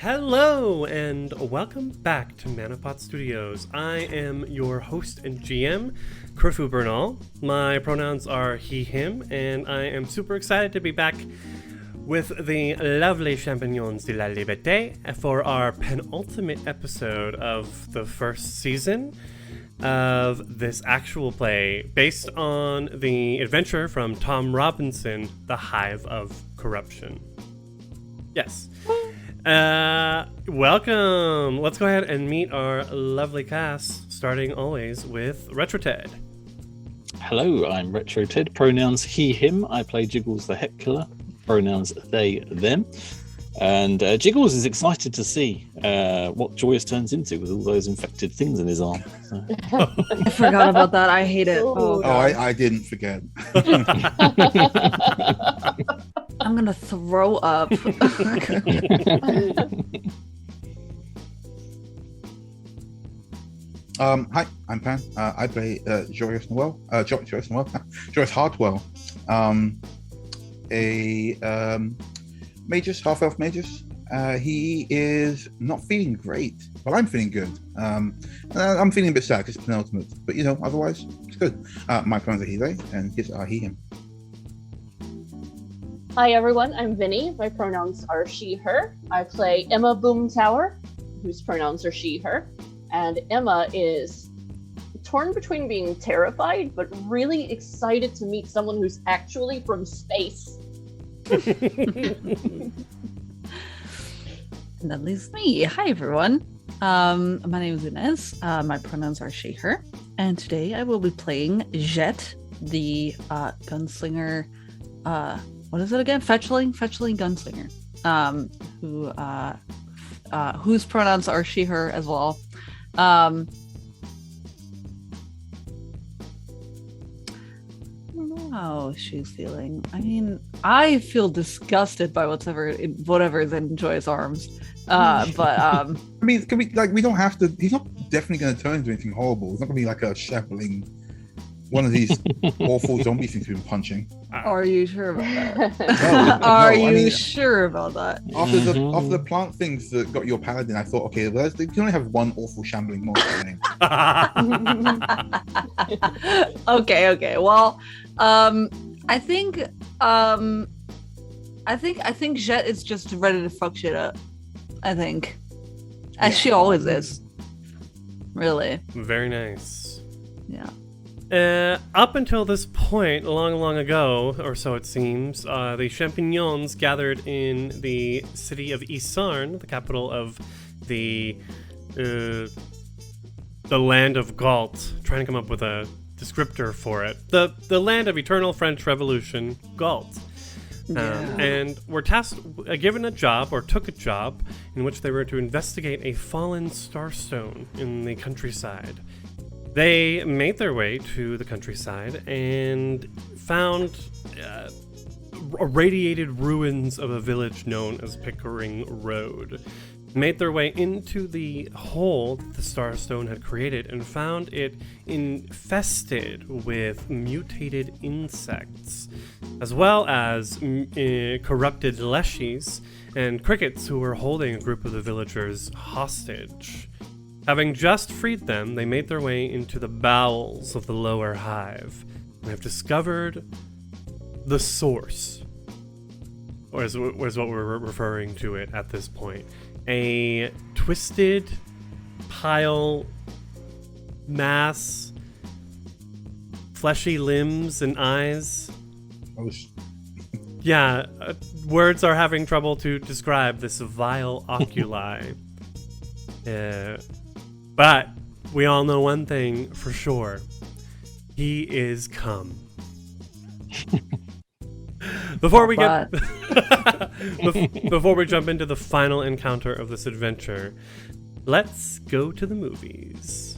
Hello and welcome back to Manapot Studios. I am your host and GM, Krifu Bernal. My pronouns are he, him, and I am super excited to be back with the lovely Champignons de la Liberté for our penultimate episode of the first season of this actual play based on the adventure from Tom Robinson, The Hive of Corruption. Yes. Welcome. Let's go ahead and meet our lovely cast, starting always with RetroTed. Hello, I'm RetroTed. Pronouns he, him. I play Jiggles the Hep Killer. Pronouns they, them. And Jiggles is excited to see what Joyous turns into with all those infected things in his arm. So. I forgot about that. I hate it. I didn't forget. I'm gonna throw up. Hi, I'm Pan. I play Joyous Noel. Joyous Hartwell. A magus, half-elf magus. He is not feeling great. Well, I'm feeling good. I'm feeling a bit sad because it's penultimate, but otherwise it's good. My pronouns are he, they, and his are he, him. Hi everyone, I'm Vinny. My pronouns are she, her. I play Emma Boomtower, whose pronouns are she, her. And Emma is torn between being terrified, but really excited to meet someone who's actually from space. And that leaves me. Hi everyone. My name is Inez. My pronouns are she, her. And today I will be playing Jet, the gunslinger. What is it again? Fetchling gunslinger. Whose pronouns are she, her as well. I don't know how she's feeling. I mean, I feel disgusted by whatever is in Joy's arms. But I mean, we don't have to. He's not definitely going to turn into anything horrible. It's not going to be like a shambling, one of these awful zombie things we've been punching. Are you sure about that? No, Are I you mean, sure about that? After the plant things that got your paladin, I thought, okay, well, you can only have one awful shambling monster. Okay. Well, I think Jet is just ready to fuck shit up. I think, as she always is. Really. Very nice. Yeah. Up until this point, long ago, or so it seems, the Champignons gathered in the city of Isarn, the capital of the land of Galt. Trying to come up with a descriptor for it. The land of eternal French Revolution, Galt. And were given a job, or took a job, in which they were to investigate a fallen starstone in the countryside. They made their way to the countryside and found irradiated ruins of a village known as Pickering Road. Made their way into the hole that the Starstone had created and found it infested with mutated insects, as well as corrupted leshies and crickets who were holding a group of the villagers hostage. Having just freed them, they made their way into the bowels of the lower hive and have discovered the source, or is what we're referring to it at this point. A twisted pile, mass, fleshy limbs and eyes. Yeah, words are having trouble to describe this vile oculi. But we all know one thing for sure. He is come. Before we jump into the final encounter of this adventure, let's go to the movies.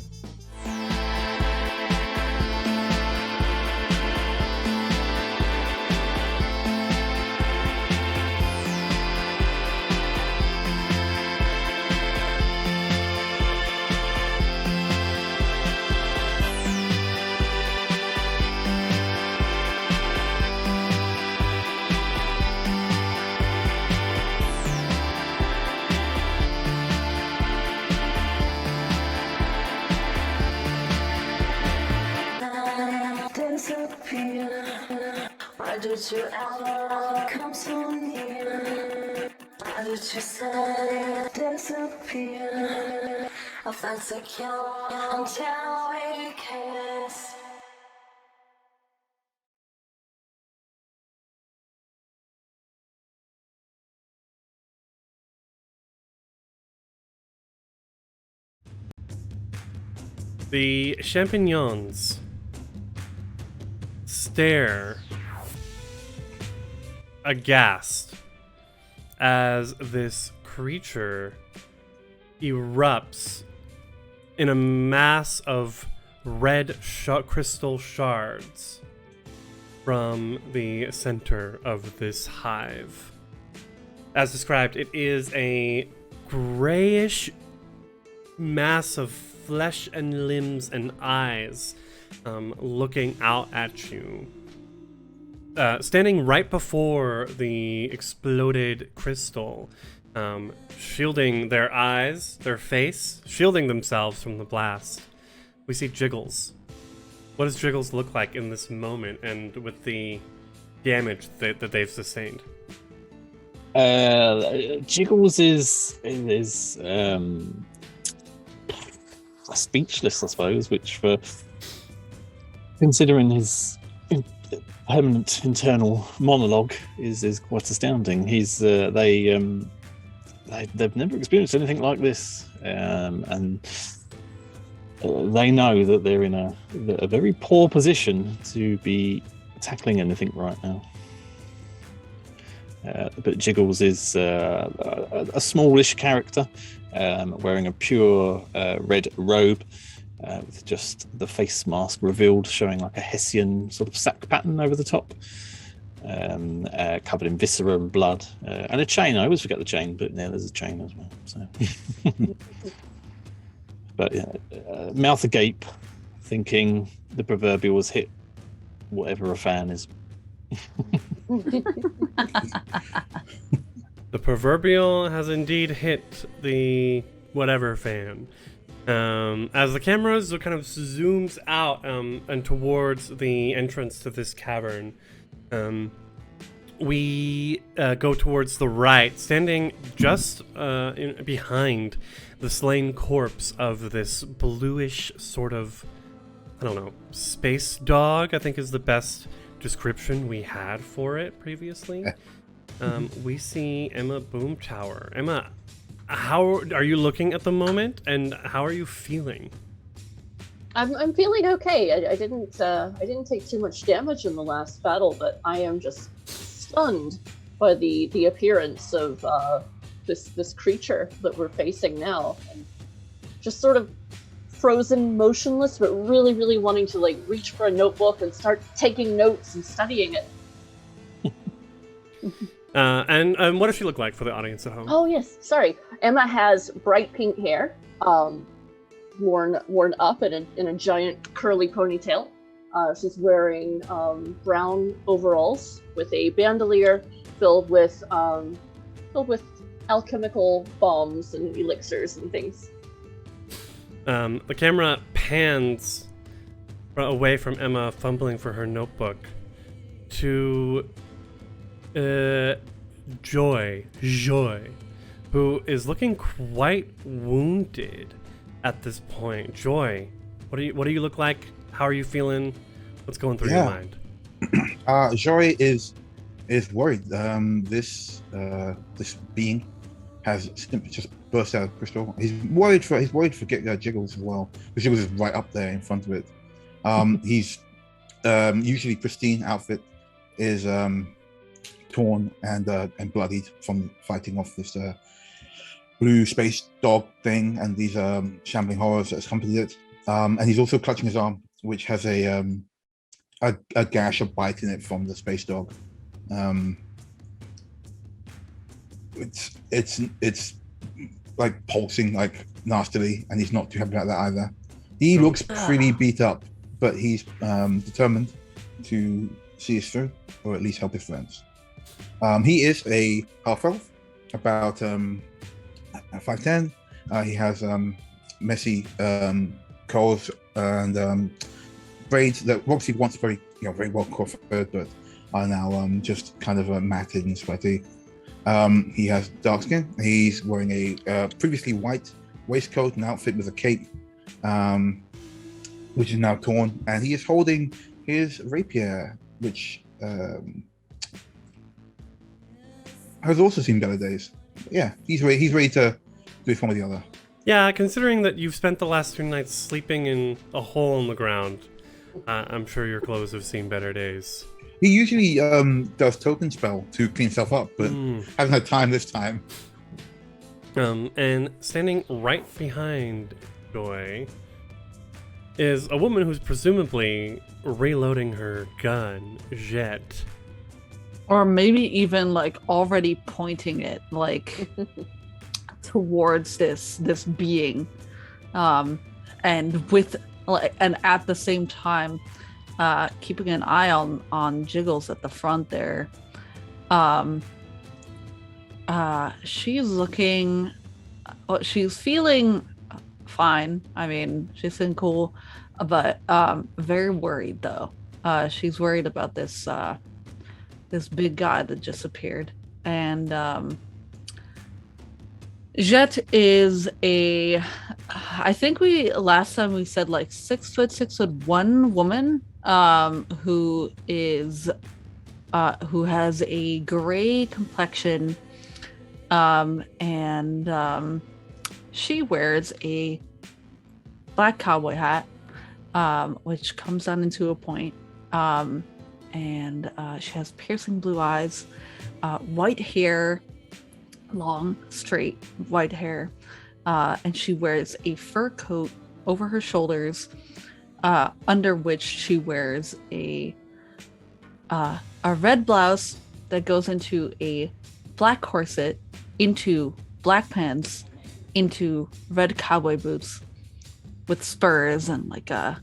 did you ever come so near? Why did you suddenly disappear? I felt secure until we kissed. The champignons stare aghast as this creature erupts in a mass of red crystal shards from the center of this hive. As described, it is a grayish mass of flesh and limbs and eyes looking out at you. Standing right before the exploded crystal, shielding their eyes, their face, shielding themselves from the blast, we see Jiggles. What does Jiggles look like in this moment and with the damage that they've sustained? Jiggles is speechless, I suppose, which for considering his permanent internal monologue is quite astounding. They've never experienced anything like this, and they know that they're in a very poor position to be tackling anything right now. But Jiggles is a smallish character, wearing a pure red robe with just the face mask revealed, showing like a Hessian sort of sack pattern over the top, covered in viscera and blood, and a chain. I always forget the chain, but yeah, there's a chain as well. So, but yeah, mouth agape, thinking the proverbial has hit whatever a fan is. The proverbial has indeed hit the whatever fan. As the camera kind of zooms out and towards the entrance to this cavern, we go towards the right, standing just behind the slain corpse of this bluish sort of, I don't know, space dog, I think is the best description we had for it previously. We see Emma Boomtower. Emma, how are you looking at the moment, and how are you feeling? I'm feeling okay. I didn't take too much damage in the last battle, but I am just stunned by the appearance of this creature that we're facing now, and just sort of frozen, motionless, but really, really wanting to like reach for a notebook and start taking notes and studying it. And what does she look like for the audience at home? Oh yes, sorry. Emma has bright pink hair, worn up in a giant curly ponytail. She's wearing brown overalls with a bandolier filled with alchemical bombs and elixirs and things. The camera pans away from Emma fumbling for her notebook to Joy, who is looking quite wounded at this point. Joy, what do you look like? How are you feeling? What's going through your mind? Joy is worried. This being has just burst out of crystal. He's worried for Jiggles as well, because Jiggles is right up there in front of it. He's usually pristine outfit is torn and bloodied from fighting off this blue space dog thing and these shambling horrors that accompanied it. And he's also clutching his arm, which has a gash, a bite in it from the space dog. It's like pulsing like nastily, and he's not too happy about that either. He looks pretty beat up, but he's determined to see us through, or at least help his friends. He is a half-elf, about 5'10". He has messy curls and braids that obviously once very well coiffed, but are now just kind of matted and sweaty. He has dark skin. He's wearing a previously white waistcoat and outfit with a cape, which is now torn, and he is holding his rapier, which has also seen better days. Yeah, he's ready to do it one or the other. Yeah, considering that you've spent the last 2 nights sleeping in a hole in the ground, I'm sure your clothes have seen better days. He usually does token spell to clean himself up, but hasn't had time this time. And standing right behind Joy is a woman who's presumably reloading her gun, Jet. Or maybe even like already pointing it like towards this being. And with and at the same time keeping an eye on Jiggles at the front there. She's looking, she's feeling fine. I mean, she's feeling cool, but very worried though. She's worried about this this big guy that just appeared. And Jet is I think last time we said like 6'1" woman, who has a gray complexion, and she wears a black cowboy hat, which comes down into a point, and she has piercing blue eyes, white hair, long, straight white hair, and she wears a fur coat over her shoulders, under which she wears a red blouse that goes into a black corset, into black pants, into red cowboy boots with spurs and like a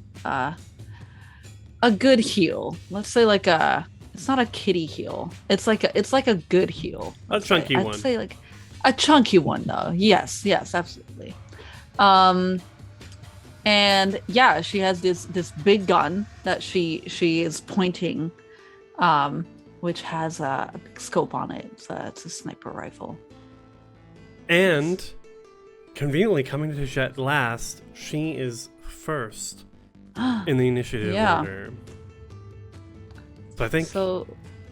good heel. Let's say like it's not a kitty heel. It's like a good heel. A chunky one. I'd say like a chunky one though. Yes, absolutely. And yeah, she has this big gun that she is pointing, which has a big scope on it. It's a sniper rifle. And conveniently coming to Jet last, she is first in the initiative order. So I think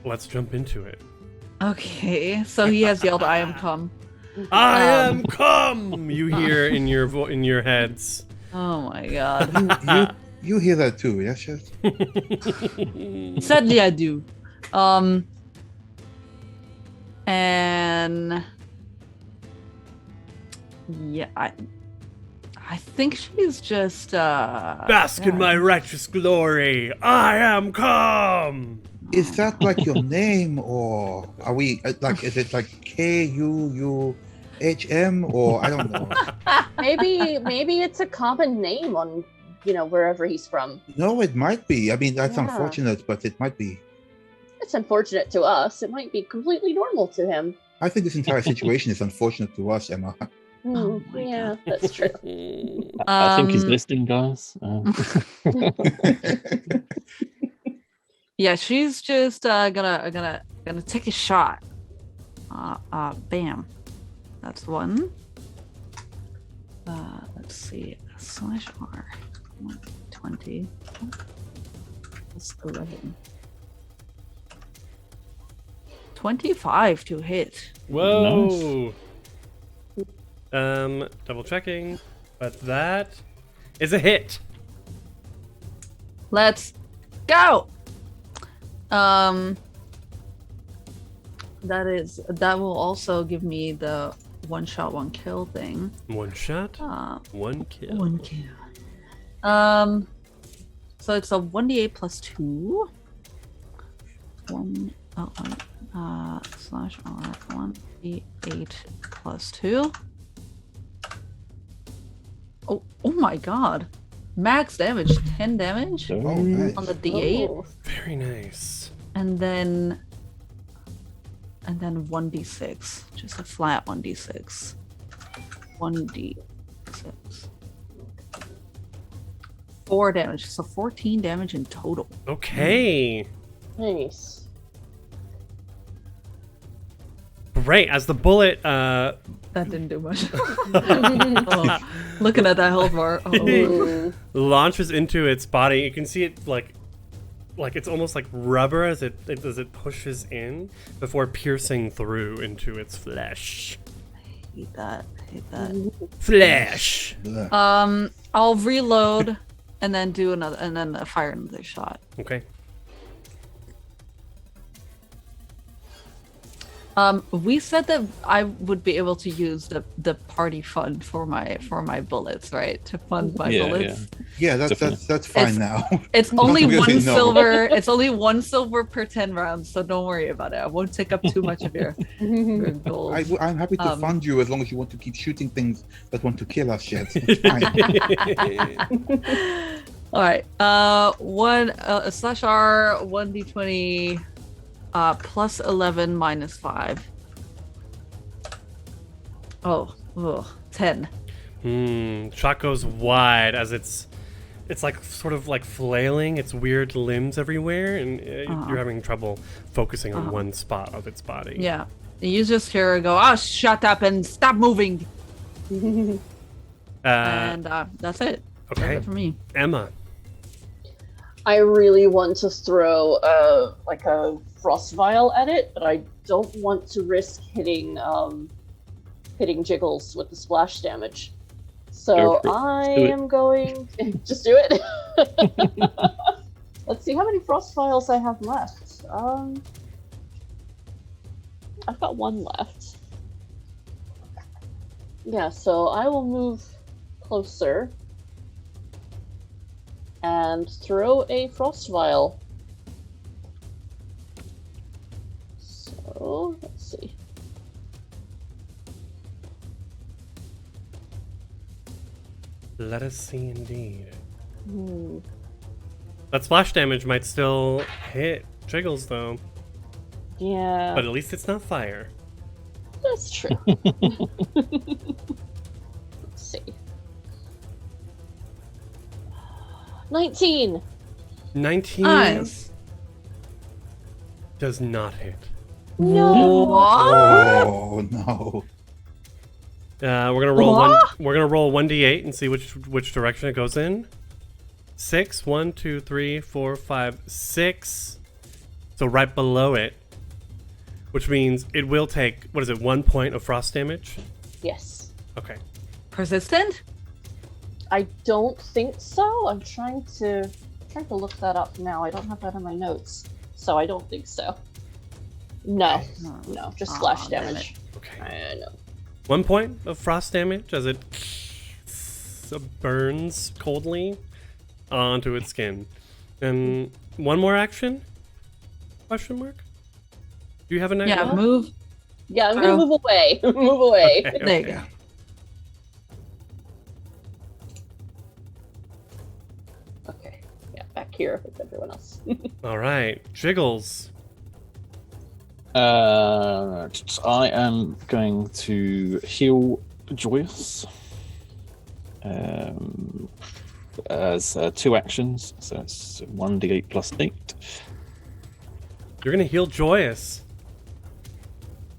let's jump into it. Okay, so he has yelled, "I am come." I am come. You hear in your heads. Oh my god. You hear that too, yes, Jet? Sadly, I do. And yeah, I think she's just bask in my righteous glory. I am come. Is that like your name, or are we like? Is it like KUUHM, or I don't know? Maybe it's a common name on wherever he's from. No, it might be. I mean, that's unfortunate, but it might be. It's unfortunate to us. It might be completely normal to him. I think this entire situation is unfortunate to us, Emma. Oh yeah, that's true. I think he's listening, guys. Yeah, she's just gonna take a shot. Bam. That's one. Let's see. /R. 120. That's 11. 25 to hit. Whoa. Nice. Double checking, but that is a hit. Let's go. That will also give me the one shot, one kill thing. One shot, one kill. One kill. So it's a 1d8 plus 2. /R 1d8 plus 2. Oh my god. Max damage, 10 damage nice. on the d8. Oh. Very nice. And then 1d6. Just a flat 1d6. 1d6. 4 damage. So 14 damage in total. Okay. Nice. Great. As the bullet That didn't do much. Oh, looking at that health bar. Oh. launches into its body, you can see it like it's almost like rubber as it pushes in before piercing through into its flesh. Hate that. Flesh. Bleh. I'll reload and then do another, and then fire another shot. Okay. We said that I would be able to use the party fund for my bullets, right? To fund my bullets. Yeah, that's fine now. It's only Not one really, no. silver. It's only 1 silver per 10 rounds, so don't worry about it. I won't take up too much of your gold. I'm happy to fund you as long as you want to keep shooting things that want to kill us, yet. It's fine. All right. One /R 1d20 plus 11 minus 5. Oh, 10. Shot goes wide as it's like sort of like flailing its weird limbs everywhere, and you're having trouble focusing on one spot of its body. Yeah. You just hear her go, "Oh, shut up and stop moving." And that's it. Okay. That's it for me. Emma. I really want to throw like a frost vial at it, but I don't want to risk hitting Jiggles with the splash damage. So I am going just do it. Let's see how many frost vials I have left. I've got 1 left. Yeah, so I will move closer and throw a frost vial. So let's see. Let us see indeed. That splash damage might still hit Jiggles though. Yeah, But at least it's not fire. that's true. Let's see. 19. 19 Nice. does not hit. No. What? Oh no. We're gonna roll What? We're gonna roll 1d8 and see which direction it goes in. 6, 1, 2, 3, 4, 5, 6. So right below it, which means it will take 1 point of frost damage. Yes. Okay. Persistent? I don't think so. I'm trying to look that up now. I don't have that in my notes, so I don't think so. No, just splash damn damage. Okay. I know. 1 point of frost damage as it burns coldly onto its skin. And one more action? Question mark? Do you have an Yeah, action? move. Yeah, I'm gonna move away. Move away. Okay, There you okay. go. Okay. Yeah, back here with everyone else. All right, Jiggles. I am going to heal Joyous as 2 actions, so it's 1d8 plus 8. You're gonna heal Joyous.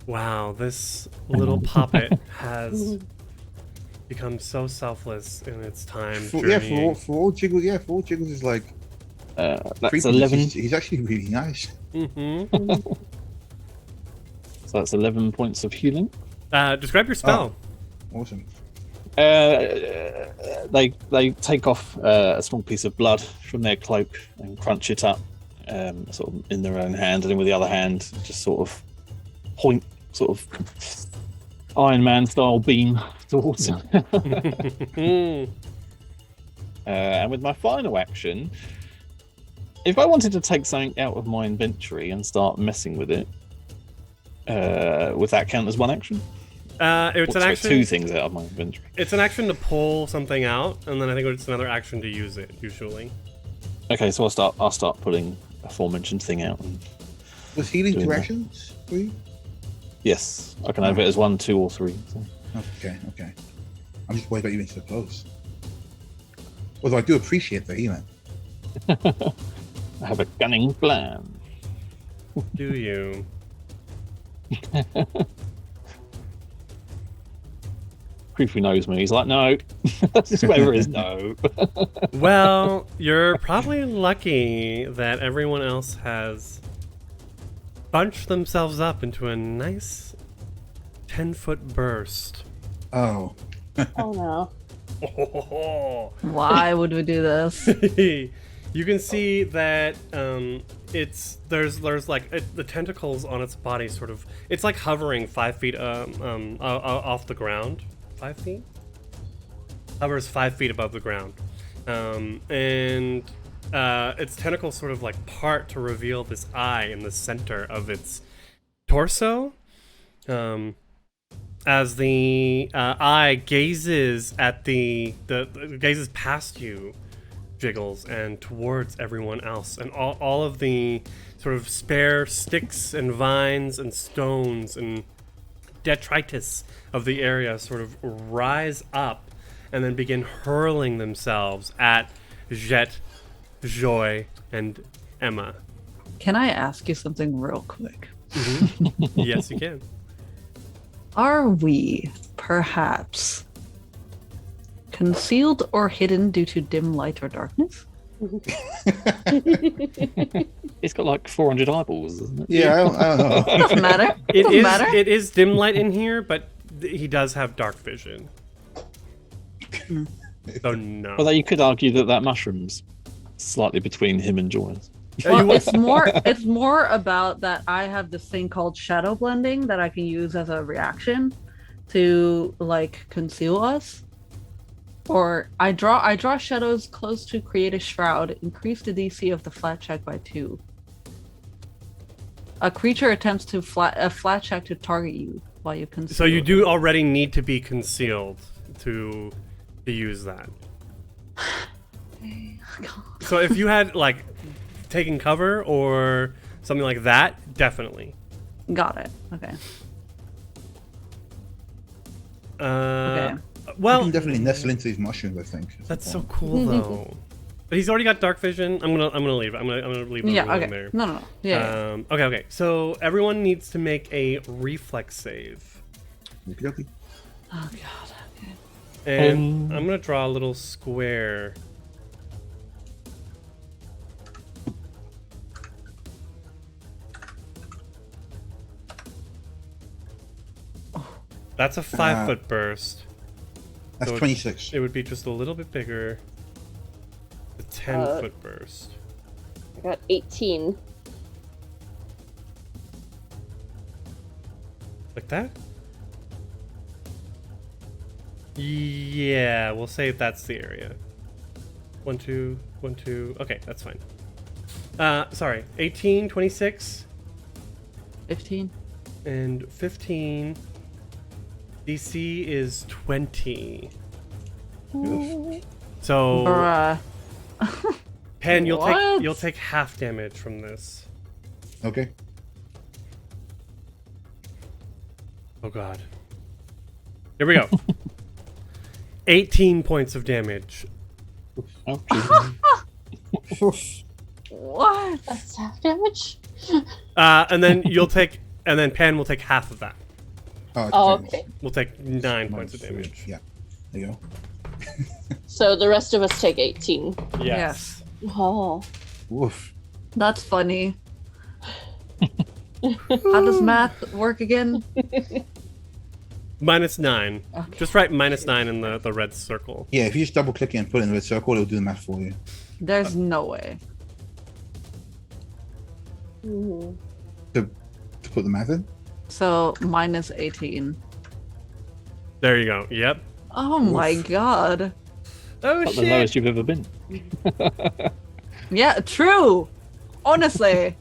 Wow, this little puppet has become so selfless in its time journeying. For all Jiggles, is like That's creepy. 11. He's actually really nice. Mm-hmm. So that's 11 points of healing. Describe your spell. Awesome. They take off a small piece of blood from their cloak and crunch it up, sort of in their own hand, and then with the other hand, just sort of point, sort of Iron Man style beam towards him. And with my final action, if I wanted to take something out of my inventory and start messing with it, would that count as 1 action? It's an Sorry, action. 2 things out of my inventory. It's an action to pull something out, and then I think it's another action to use it. Usually. Okay, so I'll start pulling aforementioned thing out. And Was healing Doing 2 that. actions for you? yes, I can have it as 1, 2, or 3. So. Okay. I'm just worried about you being so close. Although I do appreciate the healing. I have a cunning plan. Do you? Creepy knows me. He's like, no. Whoever it is, no. Well, you're probably lucky that everyone else has bunched themselves up into a nice 10-foot burst. Oh. Oh no. Why would we do this? You can see that there's like the tentacles on its body sort of, it's like hovering 5 feet off the ground. 5 feet? Hovers 5 feet above the ground. And its tentacles sort of like part to reveal this eye in the center of its torso. As the eye gazes at gazes past you, Jiggles, and towards everyone else, and all of the sort of spare sticks and vines and stones and detritus of the area sort of rise up and then begin hurling themselves at Jet, Joy, and Emma. Can I ask you something real quick? Yes, you can. Are we, perhaps, concealed or hidden due to dim light or darkness? It's got like 400 eyeballs, isn't it? Yeah, I don't know. Doesn't matter. It Doesn't is. matter. It is dim light in here, but he does have dark vision. So no. Although you could argue that mushroom's slightly between him and Joyce. Well, it's more about that I have this thing called shadow blending that I can use as a reaction to like conceal us. Or I draw shadows close to create a shroud, increase the DC of the flat check by 2. A creature attempts to flat check to target you while you conceal. So you do already need to be concealed to use that. So if you had like taken cover or something like that, definitely. Got it. Okay. Okay. You Well, can definitely nestle into these mushrooms, I think. that's so cool though. But he's already got dark vision. I'm gonna leave. I'm gonna leave the Yeah. rule in Okay. there. No. Yeah. Okay. So everyone needs to make a reflex save, Okey-dokey. Oh god. Okay. and I'm gonna draw a little square. That's a 5-foot burst. That's So 26. It would be just a little bit bigger. A 10-foot burst. I got 18. Like that? Yeah, we'll say that's the area. 1, 2, 1, 2. Okay, that's fine. Sorry. 18, 26, 15. and 15. DC is 20. So, Bruh. Pen, you'll What? take half damage from this. Okay. Oh god. Here we go. 18 points of damage. Oh, geez. What? That's half damage? And then Pen will take half of that. Oh, okay. We'll take 9 points of damage. Yeah. There you go. So the rest of us take 18. Yes. Oh. Woof. That's funny. How does math work again? -9. Okay. Just write -9 in the red circle. Yeah, if you just double click it and put it in the red circle, it'll do the math for you. There's no way. Mhm. To put the math in? So minus 18. There you go. Yep. Oh my god. Oh Not the shit. lowest you've ever been. Yeah, true. Honestly.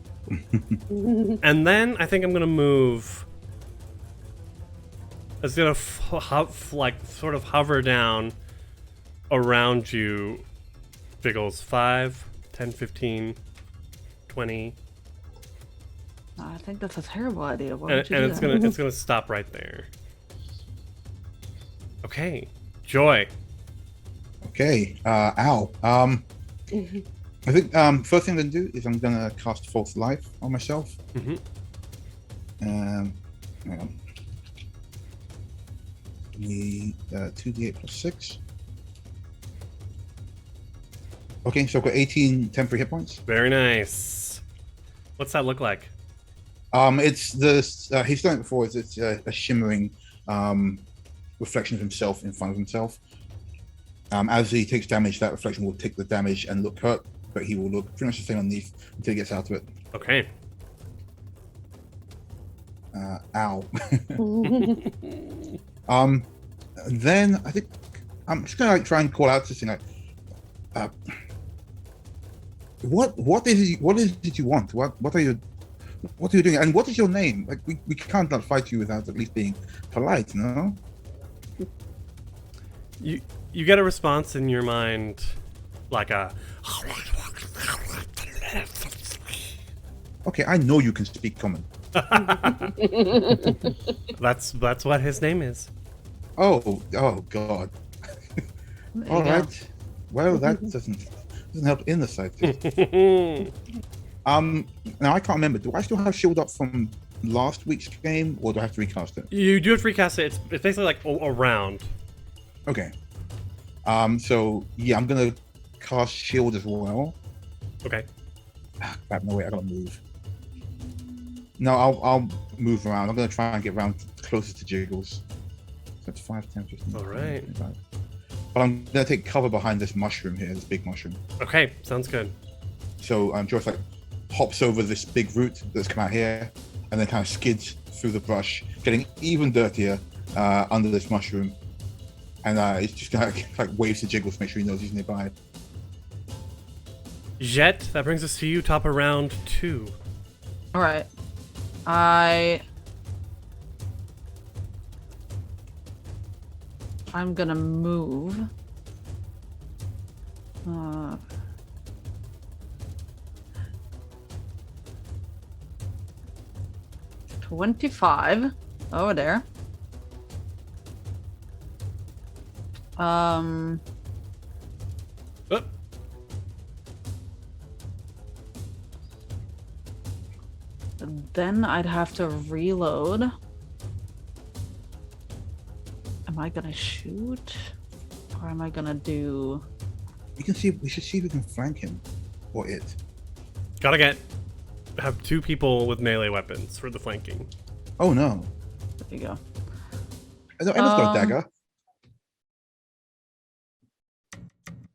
And then I think I'm gonna move. It's gonna sort of hover down around you. Jiggles 5, 10, 15, 20, I think that's a terrible idea. Why and, would you and do it's that? gonna stop right there. Okay, Joy. Okay. Ow. I think first thing I'm gonna do is I'm gonna cast False Life on myself. Mhm. Hang on. The 2d8 plus 6. Okay, so I've got 18 temporary hit points. Very nice. What's that look like? It's the he's done it before. It's a shimmering reflection of himself in front of himself. As he takes damage, that reflection will take the damage and look hurt, but he will look pretty much the same underneath until he gets out of it. Okay. Ow. Then I think I'm just gonna try and call out this thing what is it you want? What are you doing? And what is your name? Like we can't not fight you without at least being polite, no? You get a response in your mind, like a. Okay, I know you can speak common. That's what his name is. Oh God. All right. Well, that doesn't help in the side. Now I can't remember. Do I still have shield up from last week's game, or do I have to recast it? You do have to recast it. It's basically like a round. Okay. So yeah, I'm gonna cast shield as well. Okay. Crap, no wait, I gotta move. No, I'll move around. I'm gonna try and get around closest to Jiggles. That's 5, 10, 15. All right. 25. But I'm gonna take cover behind this mushroom here, this big mushroom. Okay, sounds good. So Joyce like hops over this big root that's come out here, and then kind of skids through the brush, getting even dirtier under this mushroom. And it's just gonna like waves to Jiggles to make sure he knows he's nearby. Jet, that brings us to you, top of round 2. All right. I'm gonna move. 25 over there. Oh. Then I'd have to reload. Am I gonna shoot? Or am I gonna do... We should see if we can flank him. Or it. Gotta have 2 people with melee weapons for the flanking. Oh no. There you go. Emma's got a dagger.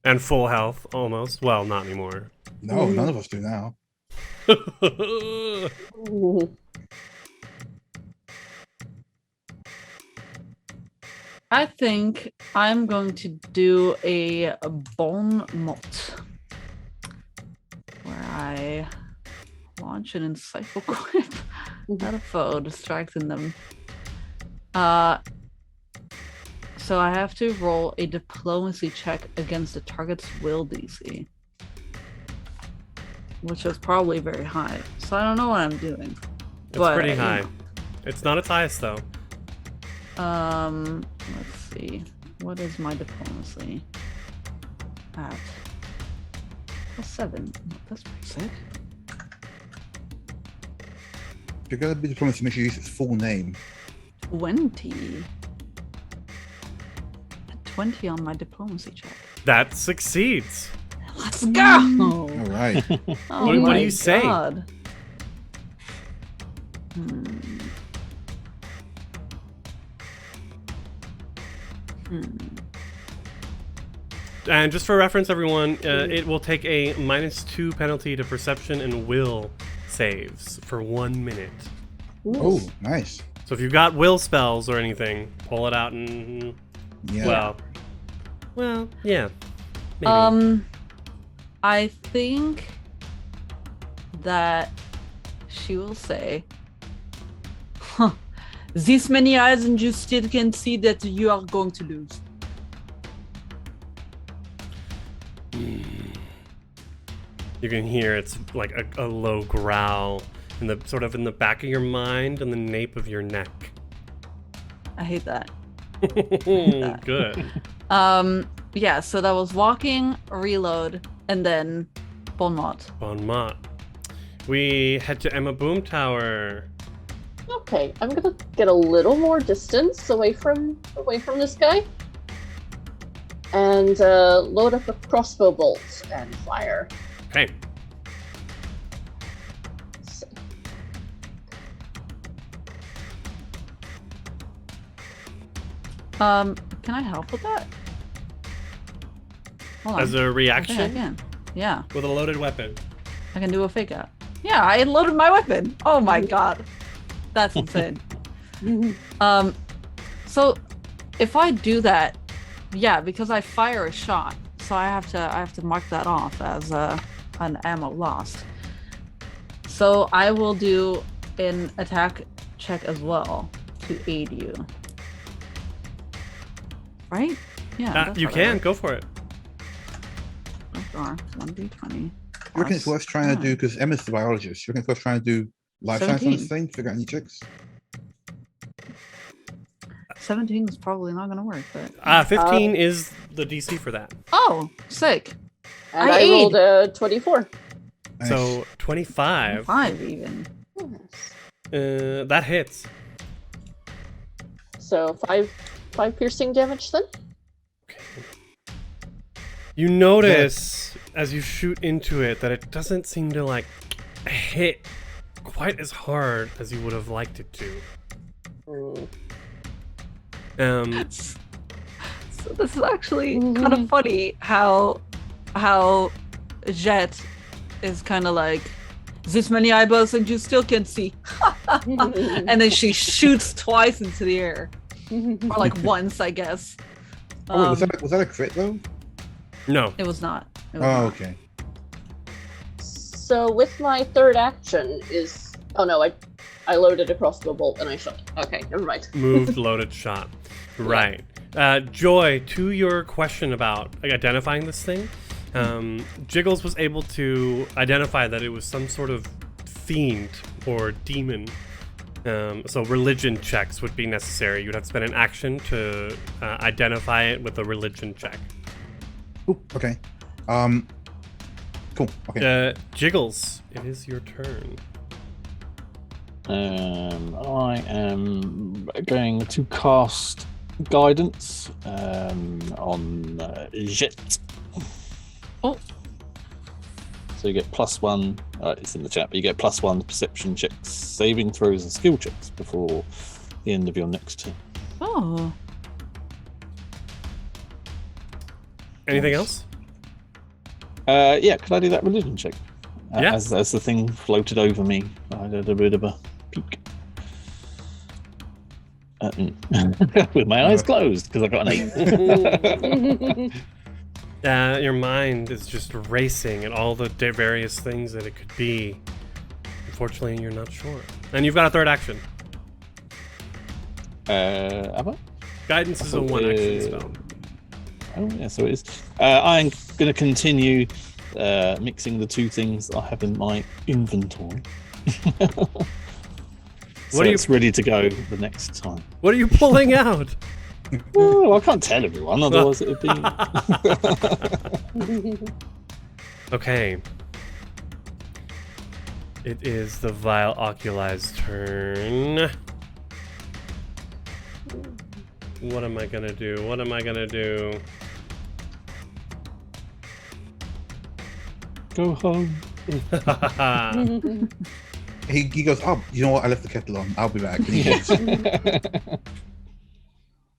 And full health, almost. Well, not anymore. No, none of us do now. I think I'm going to do a bon mot, where I launch an insightful quip at a foe, distracting them. So I have to roll a diplomacy check against the target's will DC, which is probably very high. So I don't know what I'm doing. It's pretty high. It's not its highest though. Let's see. What is my diplomacy at? +7. That's pretty sick. You're gonna be diplomacy, make sure you use its full name. 20. 20 on my diplomacy check. That succeeds. Let's go! All right. Oh What do my you say? God. And just for reference, everyone, it will take a -2 penalty to perception and will saves for 1 minute. Oh, nice. So if you've got will spells or anything, pull it out and Yeah. well, yeah. Maybe. I think that she will say, huh, this many eyes and you still can see that you are going to lose. You can hear it's like a low growl in the sort of in the back of your mind and the nape of your neck. I hate that. Good. Yeah, so that was walking, reload, and then bon mot. Bon mot. We head to Emma Boom Tower. Okay, I'm gonna get a little more distance away from this guy, and load up a crossbow bolt and fire. Okay. So, Can I help with that? Hold on. As a I reaction think I can. Yeah, with a loaded weapon. I can do a fake out. Yeah, I loaded my weapon. Oh my god, that's insane. So if I do that, yeah, because I fire a shot, so I have to mark that off as an ammo lost. So I will do an attack check as well to aid you. Right? Yeah. that's You what I can like. go for it. 1d20. I reckon it's worth trying to do, because Emma's the biologist. You reckon it's worth trying to do life science on this 17. thing? Figure out any checks? 17 is probably not gonna work, but 15 is the DC for that. oh, sick. and I I rolled aid. a 24. Nice. So 25. 5 even. Yes. That hits. So five piercing damage then. You notice as you shoot into it that it doesn't seem to like hit quite as hard as you would have liked it to. So this is actually kind of funny how Jet is kind of like, this many eyeballs and you still can't see. And then she shoots twice into the air. Or like once, I guess. Oh, wait, was that a crit though? No. It was not. It was Oh, not. okay. So with my third action is, oh no, I loaded a crossbow bolt and I shot. Okay, never mind. Moved, loaded, shot. Right. Joy, to your question about like, identifying this thing, Jiggles was able to identify that it was some sort of fiend or demon. So religion checks would be necessary. You'd have to spend an action to identify it with a religion check. Ooh, okay. Cool. Okay. Jiggles, it is your turn. I am going to cast guidance on Jet. Oh. So you get +1. It's in the chat, but you get +1 perception checks, saving throws, and skill checks before the end of your next turn. Oh. Anything else? Yeah, could I do that religion check? Yeah. As the thing floated over me, I did a bit of a peek. With my eyes closed because I got an 8. Your mind is just racing at all the various things that it could be. Unfortunately, you're not sure. And you've got a third action. Have I? Guidance is a one action spell. Oh, yeah, so it is. I'm going to continue mixing the two things I have in my inventory. So it's ready to go the next time. What are you pulling out? Well, I can't tell everyone, otherwise it would be... Okay. It is the Vile Oculi's turn. What am I gonna do? What am I gonna do? Go home. He goes, oh, you know what? I left the kettle on. I'll be back. And he goes,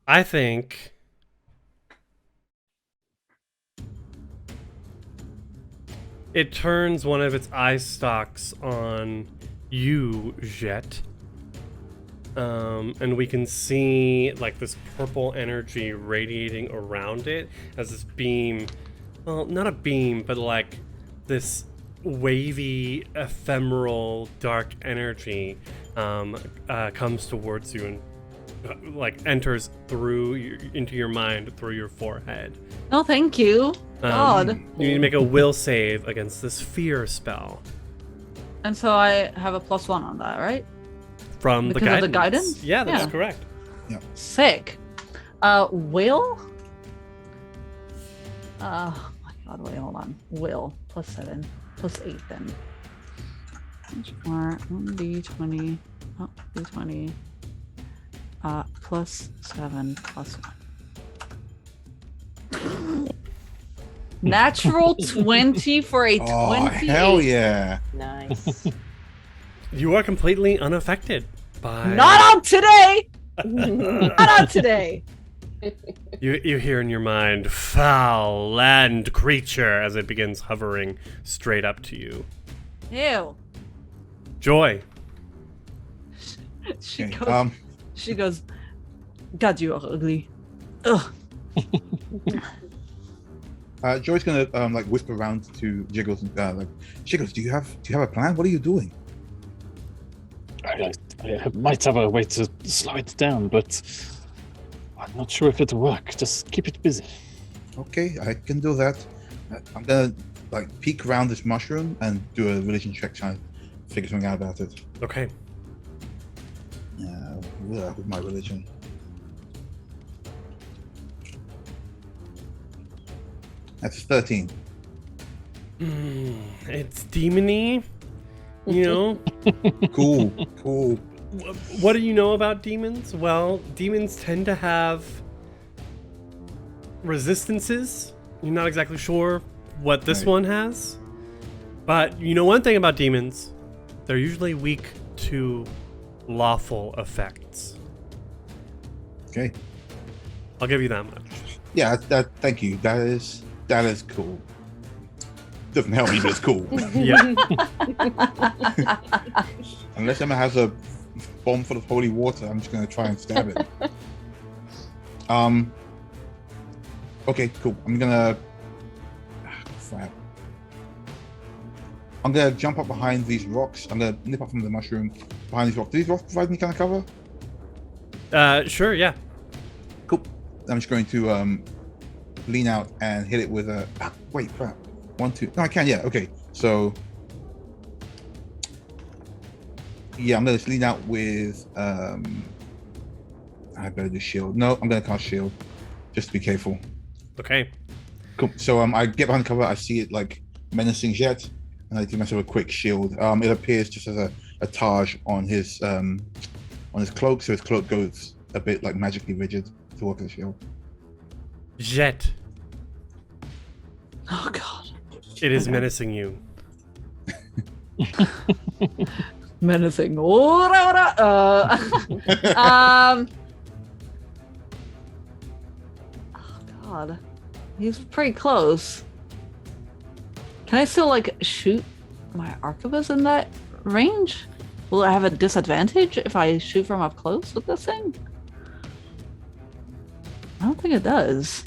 I think it turns one of its eye stalks on you, Jet. And we can see like this purple energy radiating around it as this beam, well, not a beam, but like this wavy, ephemeral, dark energy comes towards you and like enters into your mind through your forehead. No, thank you. God. You need to make a will save against this fear spell And so I have a +1 on that, right? from Because the of guidance. the guidance? Yeah, that's Yeah. correct. Sick. Will? Oh my god, wait, hold on. Will, +7, +8 then. Which are 1d20 Oh, D20. Plus 7 plus 1. Natural 20 for a 20. Oh, hell yeah. Nice. You are completely unaffected by. Not on today! Not on today! You hear in your mind, foul land creature, as it begins hovering straight up to you. Ew. Joy. She Okay, goes, she goes, God, you are ugly. Ugh. Joy's gonna like whisper around to Jiggles and like, Jiggles, do you have a plan? What are you doing? I might have a way to slow it down, but I'm not sure if it'll work. Just keep it busy. Okay, I can do that. I'm gonna like peek around this mushroom and do a religion check, trying to figure something out about it. Okay. With my religion. That's 13. It's demony. You know? Cool. What do you know about demons? Well, demons tend to have resistances. You're not exactly sure what this Right. one has. But you know one thing about demons. They're usually weak to lawful effects. Okay. I'll give you that much. Yeah, thank you. That is cool. Doesn't help me, but it's cool. Yeah. Unless Emma has a bomb full of holy water, I'm just gonna try and stab it. Okay, cool. I'm gonna jump up behind these rocks. I'm gonna nip up from the mushroom behind these rocks. Do these rocks provide any kind of cover? Sure, yeah. Cool. I'm just going to lean out and hit it with a. Wait, crap. 1, 2. No, I can. Yeah. Okay. So. Yeah, I'm gonna just lean out with. I better do shield. No, I'm gonna cast shield, just to be careful. Okay. Cool. So I get behind cover. I see it like menacing Jet, and I do myself a quick shield. It appears just as a Taj on his cloak, so his cloak goes a bit like magically rigid to work as a shield. Jet. Oh, God. It is menacing you. Menacing. Oh, God. He's pretty close. Can I still, like, shoot my arquebus in that range? Will I have a disadvantage if I shoot from up close with this thing? I don't think it does.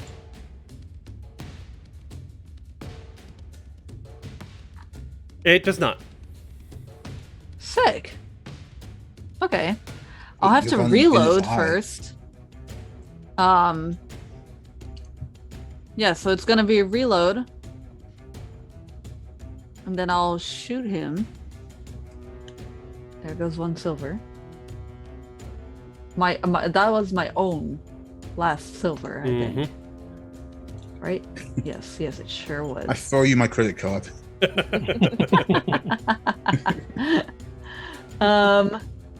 It does not. Sick. Okay. I'll have to You're gonna reload get his eye. first. Yeah, so it's gonna be a reload. And then I'll shoot him. There goes 1 silver. My that was my own last silver, I think. Right? Yes, it sure was. I throw you my credit card.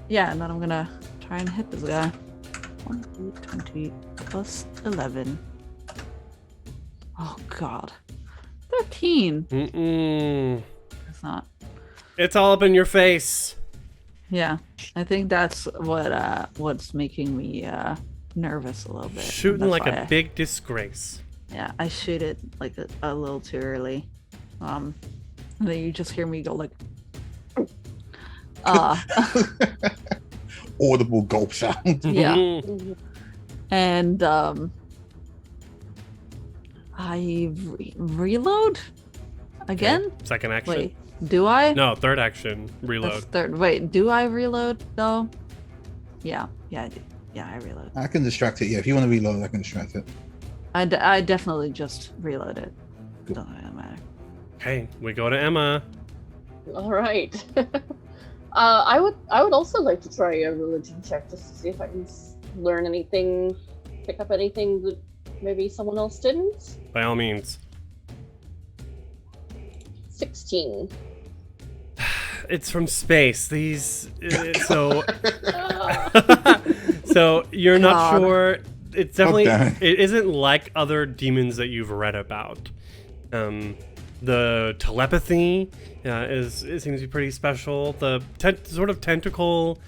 Yeah, and then I'm gonna try and hit this guy. 20 plus 11. Oh God, 13. It's not. It's all up in your face. Yeah, I think that's what's making me nervous a little bit. Shooting That's like why a big disgrace. Yeah, I shoot it like a little too early. And then you just hear me go like. Audible gulp sound. Yeah. And I reload again. Okay. Second action. Wait, do I? No, third action. That's Reload. third. Wait, do I reload though? Yeah, I do. Yeah, I reload. I can distract it. Yeah, if you want to reload, I can distract it. I definitely just reload it. Cool. Doesn't matter. Okay, we go to Emma. All right. I would also like to try a religion check just to see if I can learn anything, pick up anything that maybe someone else didn't. By all means. 16. it's from space. These so so you're not God. sure. It's definitely damn it isn't like other demons that you've read about. The telepathy it seems to be pretty special. The sort of tentacle,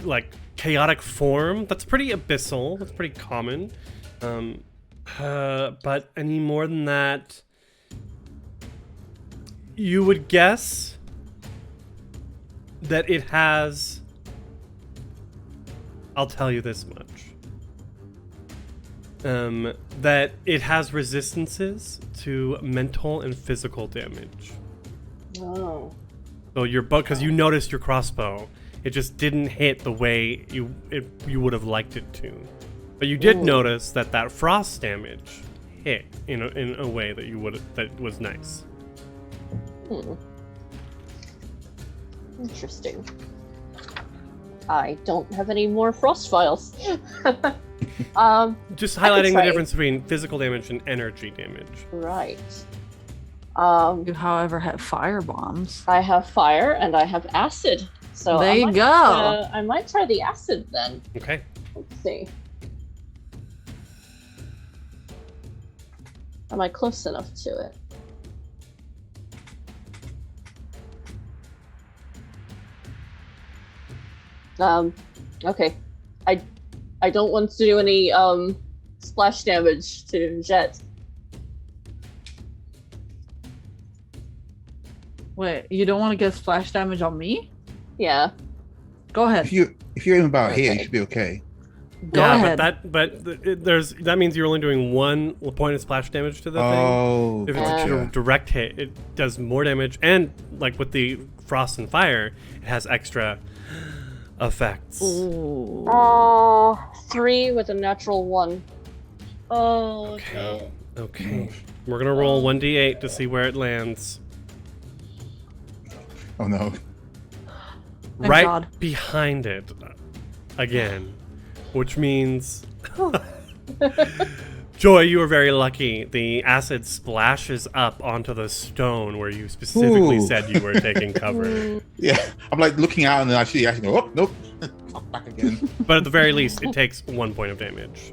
like chaotic form, that's pretty abyssal. That's pretty common. But any more than that, you would guess that it has. I'll tell you this much. That it has resistances to mental and physical damage. Oh. So your bow, because you noticed your crossbow, it just didn't hit the way you would have liked it to. But you did notice that frost damage hit in a way that was nice. Interesting. I don't have any more frost files. Just highlighting the try. difference between physical damage and energy damage. Right. You, however, have fire bombs. I have fire and I have acid. So There you go. I might try the acid then. Okay. Let's see. Am I close enough to it? Okay. I don't want to do any splash damage to Jet. Wait, you don't want to get splash damage on me? Yeah. Go ahead. If you're in about here, you Okay. should be okay. Go ahead. That means you're only doing 1 point of splash damage to the thing. Oh, If it's a direct hit, it does more damage, and like with the frost and fire, it has extra effects. Ooh. 3 with a natural 1. Oh, Okay. Okay. We're gonna roll 1d8 to see where it lands. Oh no. Thank Right God. behind it, again, which means. Joy, you were very lucky. The acid splashes up onto the stone where you specifically Ooh. said you were taking cover. Yeah, I'm like looking out and then I actually go, oh, nope. Back again. But at the very least, it takes 1 point of damage.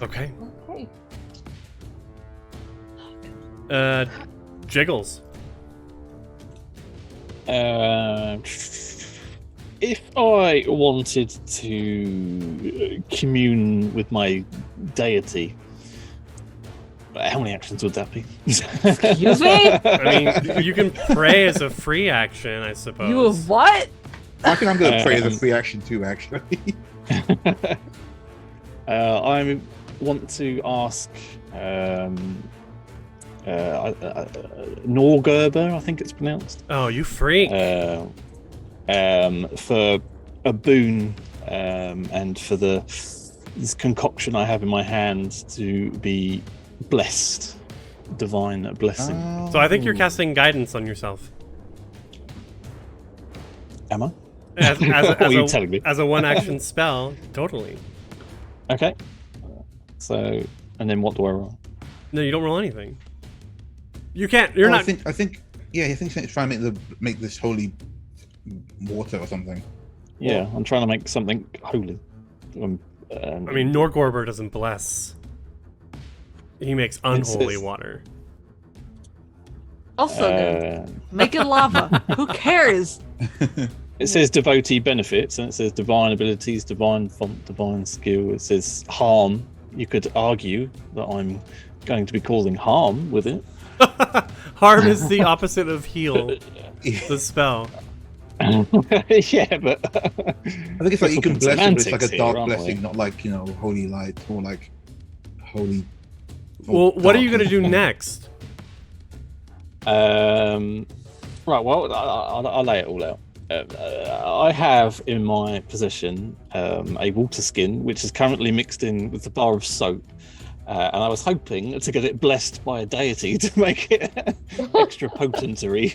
Okay. Okay. Jiggles. If I wanted to commune with my deity, how many actions would that be? Excuse me? I mean, you can pray as a free action, I suppose. You have what? I think I'm going to pray as a free action too, actually. I want to ask Norgerber, I think it's pronounced, Oh, you freak. for a boon and for this concoction I have in my hand to be blessed, divine blessing. So I think you're casting guidance on yourself. Am I? As What are you telling me? As a 1-action spell, totally. Okay. So, and then what do I roll? No, you don't roll anything. You can't. You're Oh, not. I think it's trying to make this holy water or something. Yeah, I'm trying to make something holy. I mean, Norgorber doesn't bless. He makes unholy water. Also good. Make it lava. Who cares? It says devotee benefits, and it says divine abilities, divine font, divine skill. It says harm. You could argue that I'm going to be causing harm with it. Harm is the opposite of heal. The spell. Yeah, but I think it's like you can bless it, but it's like a Semantics dark here, aren't we? blessing, not like, holy light or like holy. Well, what are you darkness. gonna do next? Right. Well, I'll lay it all out. I have in my possession a water skin, which is currently mixed in with a bar of soap. And I was hoping to get it blessed by a deity to make it extra potentory.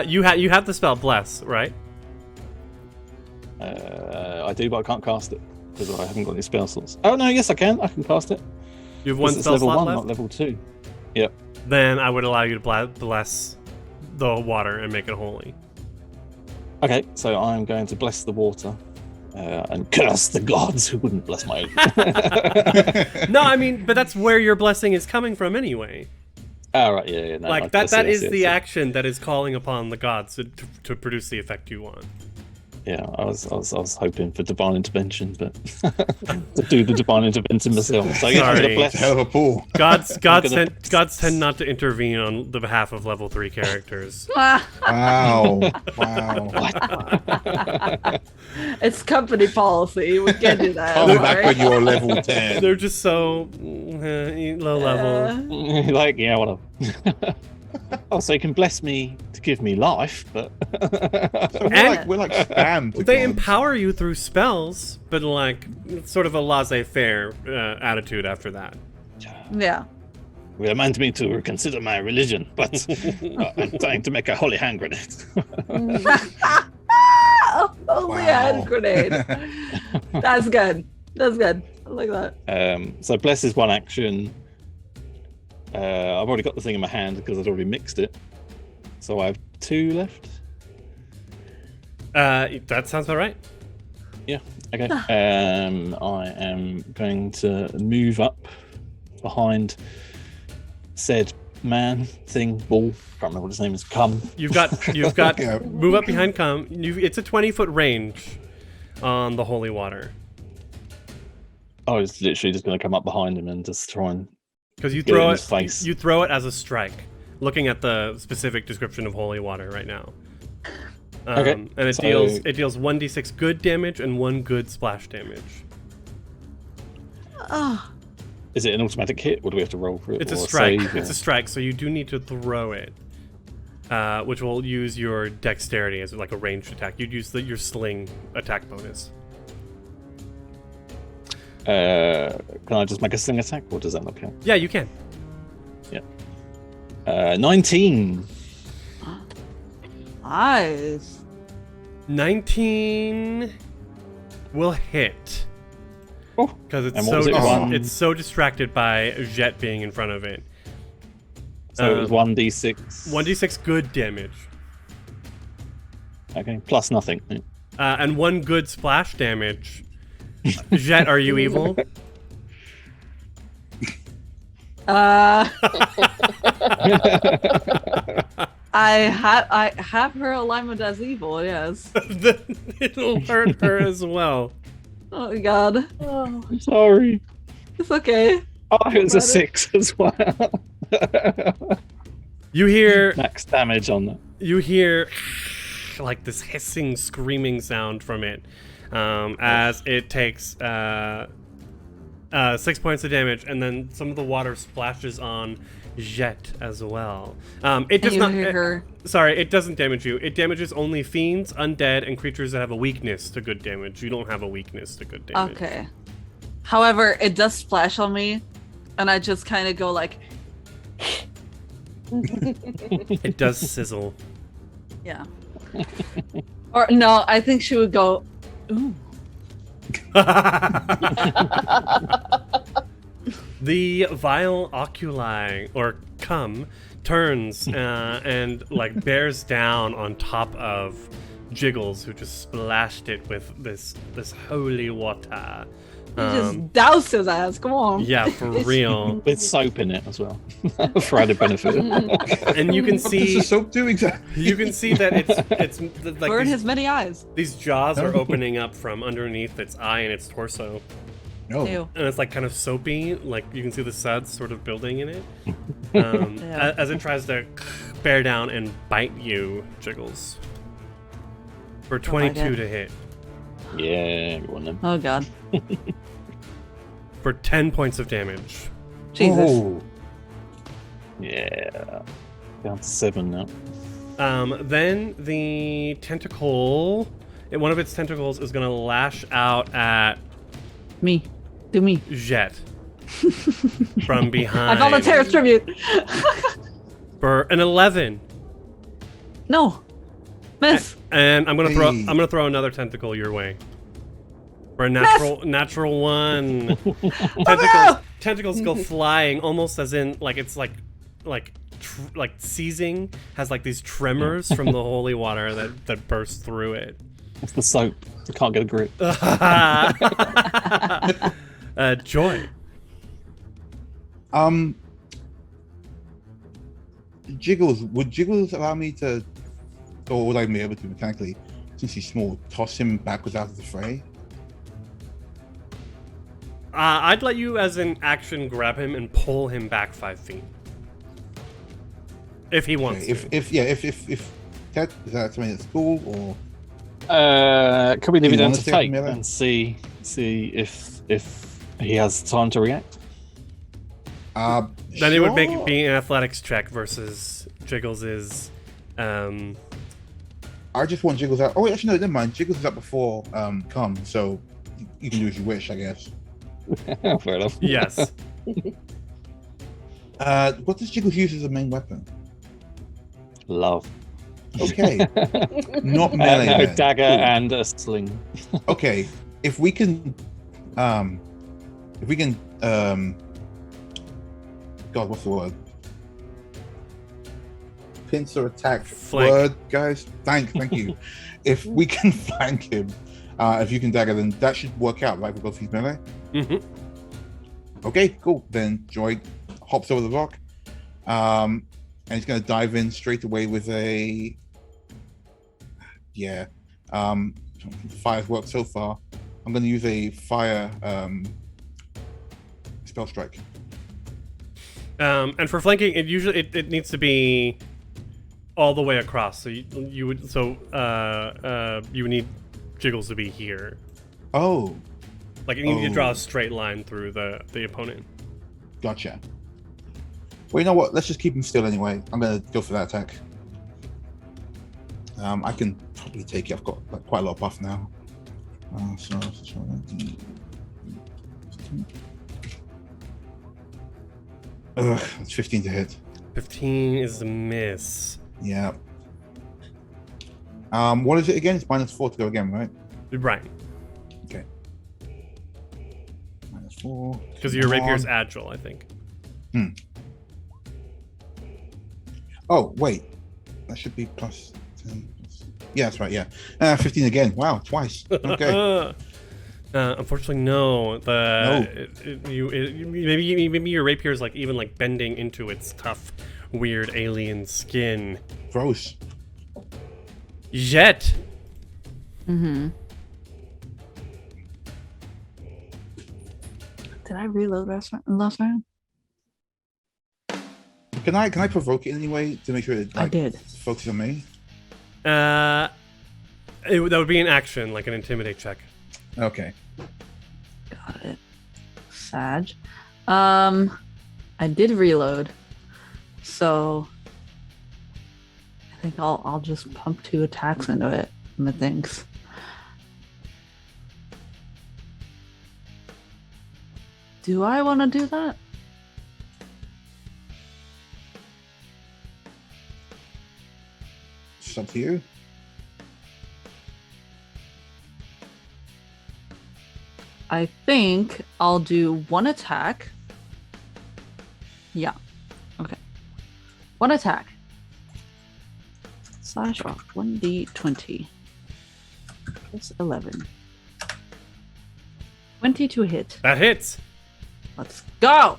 You have the spell bless, right? I do, but I can't cast it because I haven't got any spell slots. Oh no, yes I can. I can cast it. You have 1 It's spell level slot 1, left. not level 2. Yep. then I would allow you to bless the water and make it holy. Okay, so I'm going to bless the water and curse the gods who wouldn't bless my. No, I mean, but that's where your blessing is coming from anyway. Oh, right, yeah. No, Like I that see, is I the see. action that is calling upon the gods to produce the effect you want. Yeah, I was hoping for divine intervention, but to do the divine intervention myself. So yeah, I'm Sorry. gonna bless. Hell of a pool. Gods gonna- tend not to intervene on the behalf of level 3 characters. Wow. Wow. It's company policy. We can't do that. Come back right? when you're level 10. They're just so low level. Like, yeah, whatever. Oh, so you can bless me to give me life, but We're like spam. to They gods. empower you through spells, but like it's sort of a laissez-faire attitude after that. Yeah. remind me to reconsider my religion. But I'm trying to make a holy hand grenade. Only a Wow. hand grenade. That's good. That's good. I like that. So bless is one action. I've already got the thing in my hand because I'd already mixed it. So I have 2 left. That sounds all right. Yeah. Okay. I am going to move up behind said man thing ball. Can't remember what his name is. You've got Yeah. move up behind come. It's a 20-foot range on the holy water I was literally just going to come up behind him and just try and because you get it throw in it. his face. You throw it as a strike. Looking at the specific description of holy water right now. Okay, And it so- deals 1d6 good damage and 1 good splash damage. Oh, Is it an automatic hit, or do we have to roll for it? It's a or strike. save, It's or- a strike, so you do need to throw it, which will use your dexterity as like a ranged attack. You'd use your sling attack bonus. Can I just make a sling attack, or does that not count? Yeah, you can. 19. nice. 19 will hit. Oh. Because And what was it, one? it's so distracted by Jet being in front of it. So it was 1d6. 1d6 good damage. Okay, plus nothing. And 1 good splash damage. Jet, are you evil? I have her alignment as evil. Yes. Then it'll hurt her as well. Oh God. Oh, Sorry. It's okay. Oh, it was a About it. 6 as well. You hear Max damage on that. you hear like this hissing, screaming sound from it as it takes 6 points of damage, and then some of the water splashes on Jet as well. It does And you not. hear her. Sorry, it doesn't damage you. It damages only fiends, undead, and creatures that have a weakness to good damage. You don't have a weakness to good damage. Okay. However, it does splash on me, and I just kind of go like, It does sizzle. yeah. Or no, I think she would go, ooh. The vile oculi, or cum, turns and like bears down on top of Jiggles, who just splashed it with this holy water. You just doused his ass. Come on. Yeah, for real. With soap in it as well. For added benefit. And you can What does the see soap do exactly? you can see that it's like Burn these, his many eyes. these jaws are Oh. opening up from underneath its eye and its torso. No. Ew. And it's like kind of soapy, like you can see the suds sort of building in it. Yeah. As it tries to bear down and bite you, Jiggles. For 22 God. to hit. Yeah, everyone then. Oh God. For 10 points of damage. Jesus. Oh. Yeah. Down to 7 now. Then the tentacle, one of its tentacles is going to lash out at Me. Do me. Jet from behind. I volunteer tribute. For an 11. No. Miss. And I'm gonna Hey. throw another tentacle your way. For a natural 1. Tentacles go flying, almost as in like it's like like seizing, has like these tremors from the holy water that bursts through it. It's the soap. I can't get a grip. Joy. Jiggles, would Jiggles allow me to, or would I be able to mechanically, since he's small, toss him backwards out of the fray? I'd let you, as an action, grab him and pull him back 5 feet. If he wants to. If Ted, is that something that's cool, or? Can we leave You it down wanna to take take melee? and see if he has time to react? Then it would be an athletics check versus Jiggles' I just want Jiggles out. Oh, wait, actually, no, never mind. Jiggles is up before come, so you can do as you wish, I guess. Fair enough. Yes. What does Jiggles use as a main weapon? Love. Okay, not melee. No, then. dagger Cool. and a sling. Okay, if we can, God, what's the word? Pincer attack Flank. word, guys. Thank you. If we can flank him, if you can dagger, then that should work out, right? For both these melee. Mm-hmm. Okay, cool. Then Joy hops over the rock, and he's gonna dive in straight away with a fire's worked so far. I'm gonna use a fire spell strike. And for flanking, it needs to be all the way across. So you would need Jiggles to be here. Oh, Like you need to draw a straight line through the opponent. gotcha. Well, you know what? Let's just keep him still anyway. I'm gonna go for that attack. I can probably take it. I've got like quite a lot of buff now. It's 15 to hit. 15 is a miss. Yeah. What is it again? It's -4 to go again, right? Right. Okay. -4. Because your rapier's agile, I think. Oh, wait. That should be plus 10. Yeah, that's right. Yeah. 15 again. Wow, twice. Okay. Unfortunately, no. Maybe your rapier's like even like bending into its tough, weird alien skin. Gross. Jet. Mm-hmm. Did I reload last round? Can I provoke it anyway to make sure it I did. focuses on me? That would be an action, like an intimidate check. Okay. Got it. Sag. I did reload, so I think I'll just pump 2 attacks into it. Methinks. Do I want to do that? It's up to you. I think I'll do 1 attack. Yeah. Okay. 1 attack. Slash rock. 1d20. That's 11. 20 to hit. That hits. Let's go!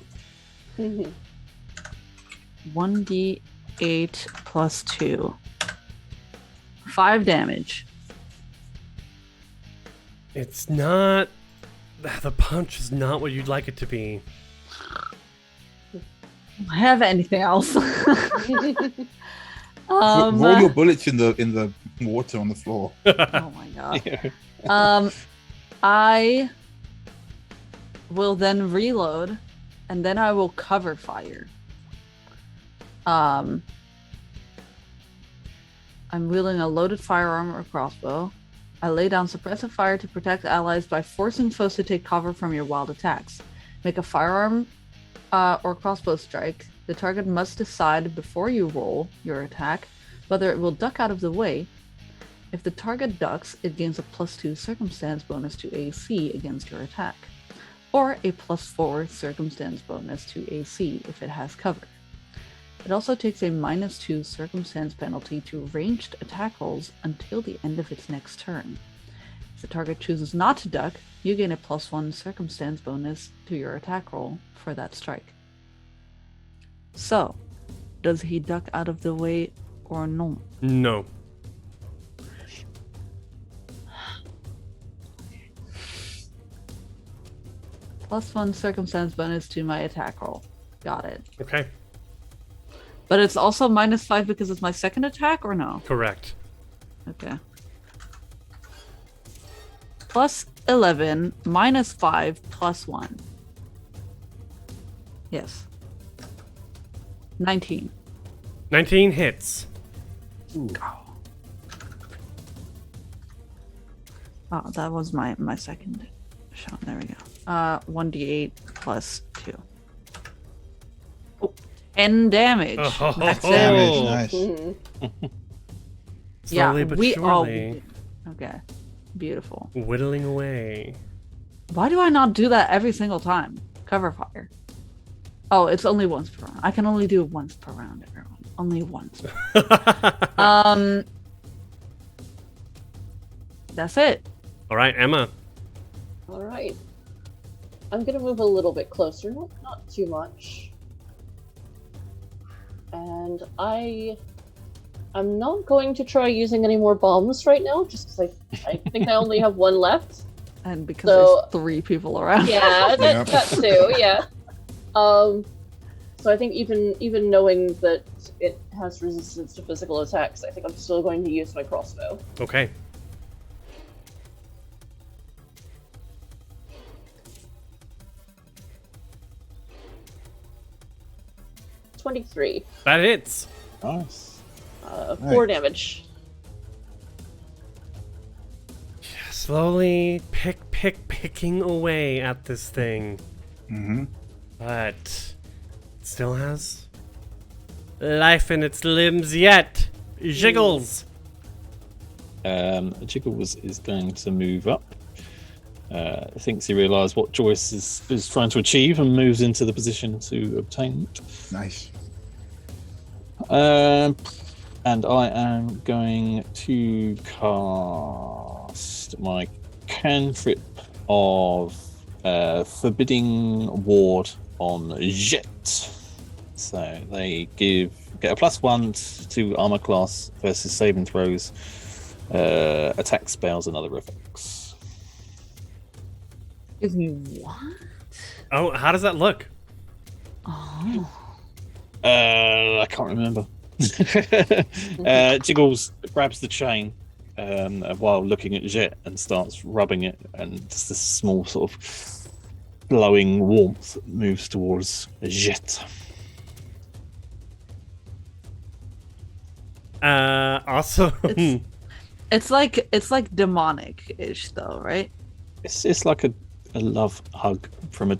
1d8 plus 2. 5 damage. It's not. The punch is not what you'd like it to be. Do I have anything else? Roll your bullets in the water on the floor. Oh my god. I will then reload, and then I will cover fire. I'm wielding a loaded firearm or crossbow. I lay down suppressive fire to protect allies by forcing foes to take cover from your wild attacks. Make a firearm or crossbow strike. The target must decide before you roll your attack whether it will duck out of the way. If the target ducks, it gains a +2 circumstance bonus to AC against your attack, or a +4 circumstance bonus to AC if it has cover. It also takes a -2 circumstance penalty to ranged attack rolls until the end of its next turn. If the target chooses not to duck, you gain a +1 circumstance bonus to your attack roll for that strike. So, does he duck out of the way or no? No. +1 circumstance bonus to my attack roll. Got it. Okay. But it's also -5 because it's my second attack, or no? Correct. Okay. +11, -5, +1. Yes. 19. 19 hits. Oh, that was my second shot. There we go. 1d8 +2. Oh, 10 damage. Oh, That's Damage, it. nice. Slowly but surely. Okay. Beautiful. Whittling away. Why do I not do that every single time? Cover fire. Oh, it's only once per round. I can only do it once per round, everyone. Only once. That's it. All right, Emma. All right. I'm gonna move a little bit closer, not too much. And I'm not going to try using any more bombs right now, just because I think I only have one left. And because So- there's 3 people around. Yeah, Yep. that too. Yeah. So I think even knowing that it has resistance to physical attacks, I think I'm still going to use my crossbow. Okay. $23. That hits. Nice. 4 damage. Slowly picking away at this thing. Mm-hmm. But it still has life in its limbs yet. Jiggles. Jiggles is going to move up. Thinks he realised what Joyce is trying to achieve and moves into the position to obtain it. Nice. And I am going to cast my cantrip of Forbidding Ward on Jet. So they get a +1 to armor class versus saving throws, attack spells, and other effects. Excuse me, what? Oh, how does that look? Oh. I can't remember. Jiggles grabs the chain while looking at Jet and starts rubbing it, and just this small sort of glowing warmth moves towards Jet. Also, It's like demonic-ish though, right? It's like a love hug from a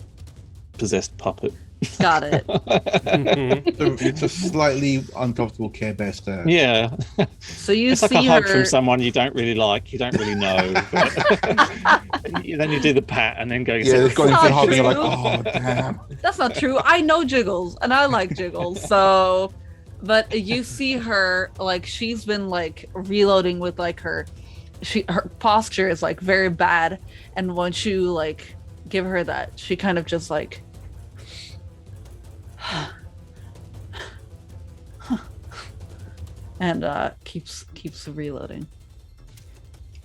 possessed puppet. Got it. mhm. So it's a slightly uncomfortable Care Bear stare. Yeah, So you it's like see a hug her. from someone you don't really like, you don't really know. Then you do the pat and then go. Yeah, they've got It's into the not hug and you're like, true. oh, damn. That's not true. I know Jiggles, and I like Jiggles. So, but you see her like she's been like reloading with like her posture is like very bad, and once you like give her that, she kind of just like. And keeps reloading.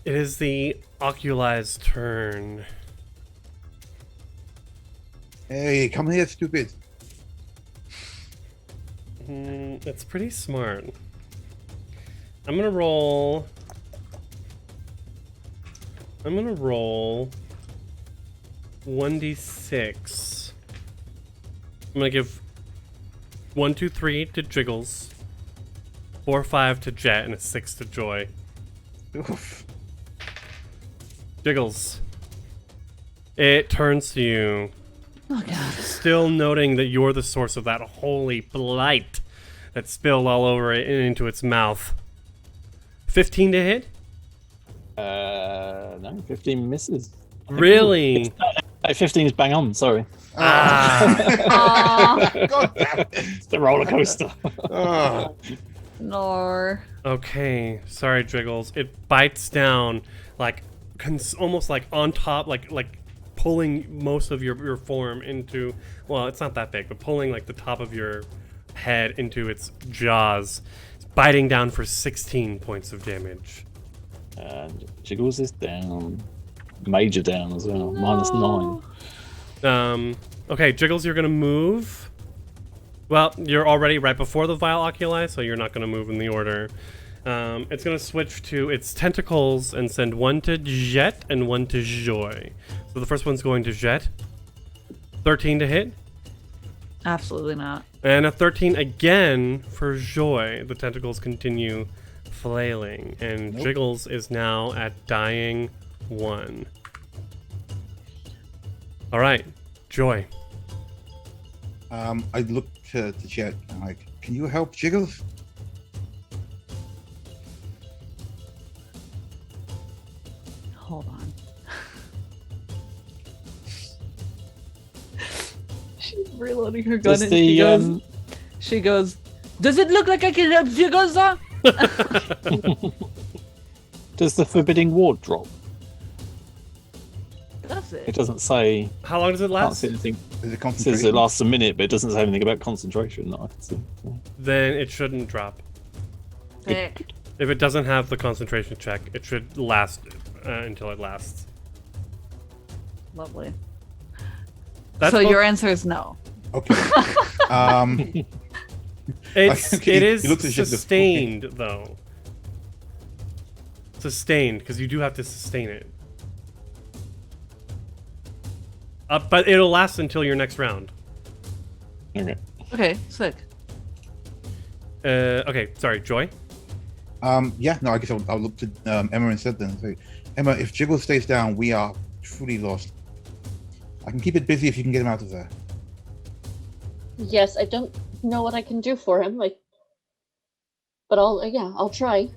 It is the Oculi's turn. Hey, come here, stupid. It's pretty smart. I'm gonna roll 1d6. I'm gonna give 1, 2, 3 to Jiggles, 4, 5 to Jet, and a 6 to Joy. Oof. Jiggles. It turns to you, Oh god. still noting that you're the source of that holy blight that spilled all over it and into its mouth. 15 to hit? No, 15 misses. Really? Hey, 15 is bang on. Sorry, Aw, God damn it. it's the roller coaster. Oh. no. Okay, sorry, Jiggles. It bites down, like almost like on top, like pulling most of your form into. Well, it's not that big, but pulling like the top of your head into its jaws. It's biting down for 16 points of damage. And Jiggles is down. Major down as well. No. -9. Okay, Jiggles, you're gonna move. Well, you're already right before the Vile Oculi, so you're not gonna move in the order. It's gonna switch to its tentacles and send one to Jet and one to Joy. So the first one's going to Jet. 13 to hit. Absolutely not. And a 13 again for Joy. The tentacles continue flailing, and Nope. Jiggles is now at dying 1. All right, Joy. I look to Jet. I'm like, can you help Jiggles? Hold on. She's reloading her gun Does and the she goes, does it look like I can help Jiggles? does the forbidding ward drop? That's It it. doesn't say. How long does it Can't last? see anything. Is it It says concentration? it lasts a minute, but it doesn't say anything about concentration that I can see. Then it shouldn't drop. Sick. If it doesn't have the concentration check, it should last until it lasts. Lovely. That's So both- your answer is no. Okay. It's Okay, it is you looked at Jet- sustained though. Sustained because you do have to sustain it. But it'll last until your next round. Okay. Okay, sick. Okay, sorry, Joy. Yeah, no, I guess I'll look to Emma instead then. Say, Emma, if Jiggles stays down, we are truly lost. I can keep it busy if you can get him out of there. Yes, I don't know what I can do for him, but I'll try.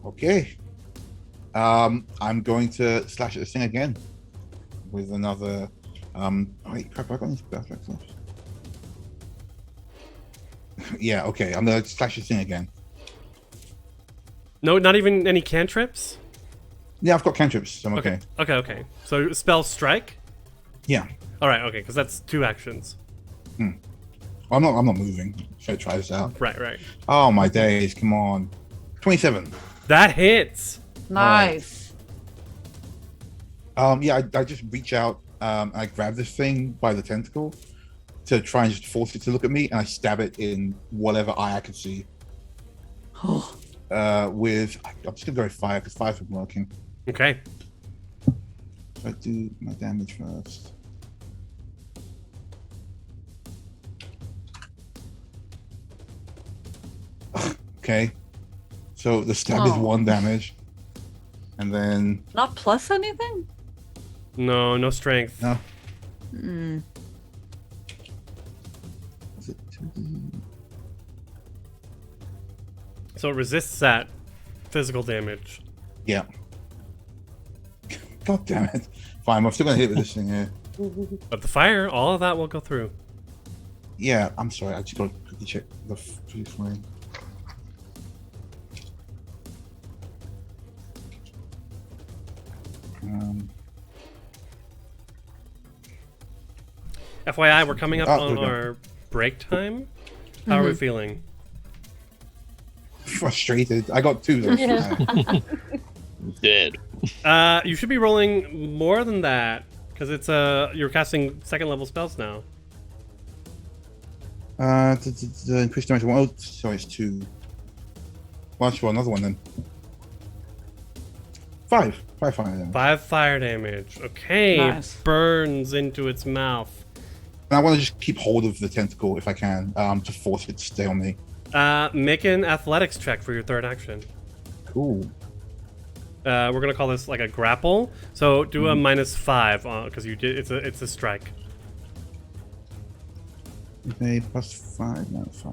Okay. I'm going to slash at this thing again with another. Wait, crap! I got this perfect. Yeah. Okay. I'm gonna slash this thing again. No, not even any cantrips. Yeah, I've got cantrips, so I'm okay. Okay. So spell strike. Yeah. All right. Okay, because that's 2 actions. Well, I'm not moving. Should I try this out? Right. Oh my days! Come on. 27. That hits. Nice. Yeah, I just reach out. I grab this thing by the tentacle to try and just force it to look at me, and I stab it in whatever eye I can see. Oh, I'm just gonna go with fire because fire's been working. Okay. So I do my damage first. Okay. So the stab is Oh. 1 damage, and then not plus anything? No strength. no. Mm. Is it 2D? So it resists that physical damage. Yeah. God damn it! Fine, I'm still gonna hit with this thing here. But the fire, all of that will go through. Yeah, I'm sorry. I just got to quickly check the free flame. FYI, we're coming up Oh, on there we go. our break time. How are we feeling? Frustrated. I got 2 though. Yeah. Dead. You should be rolling more than that because it's you're casting 2nd level spells now. The increased damage. Oh, sorry, it's 2. Well, let's roll another one then. 5 fire damage. 5 fire damage. Okay, Nice. burns into its mouth. And I want to just keep hold of the tentacle if I can, to force it to stay on me. Make an athletics check for your 3rd action. Cool. We're gonna call this like a grapple. So do a -5 because you did. It's a strike. Okay, plus 5, not 5.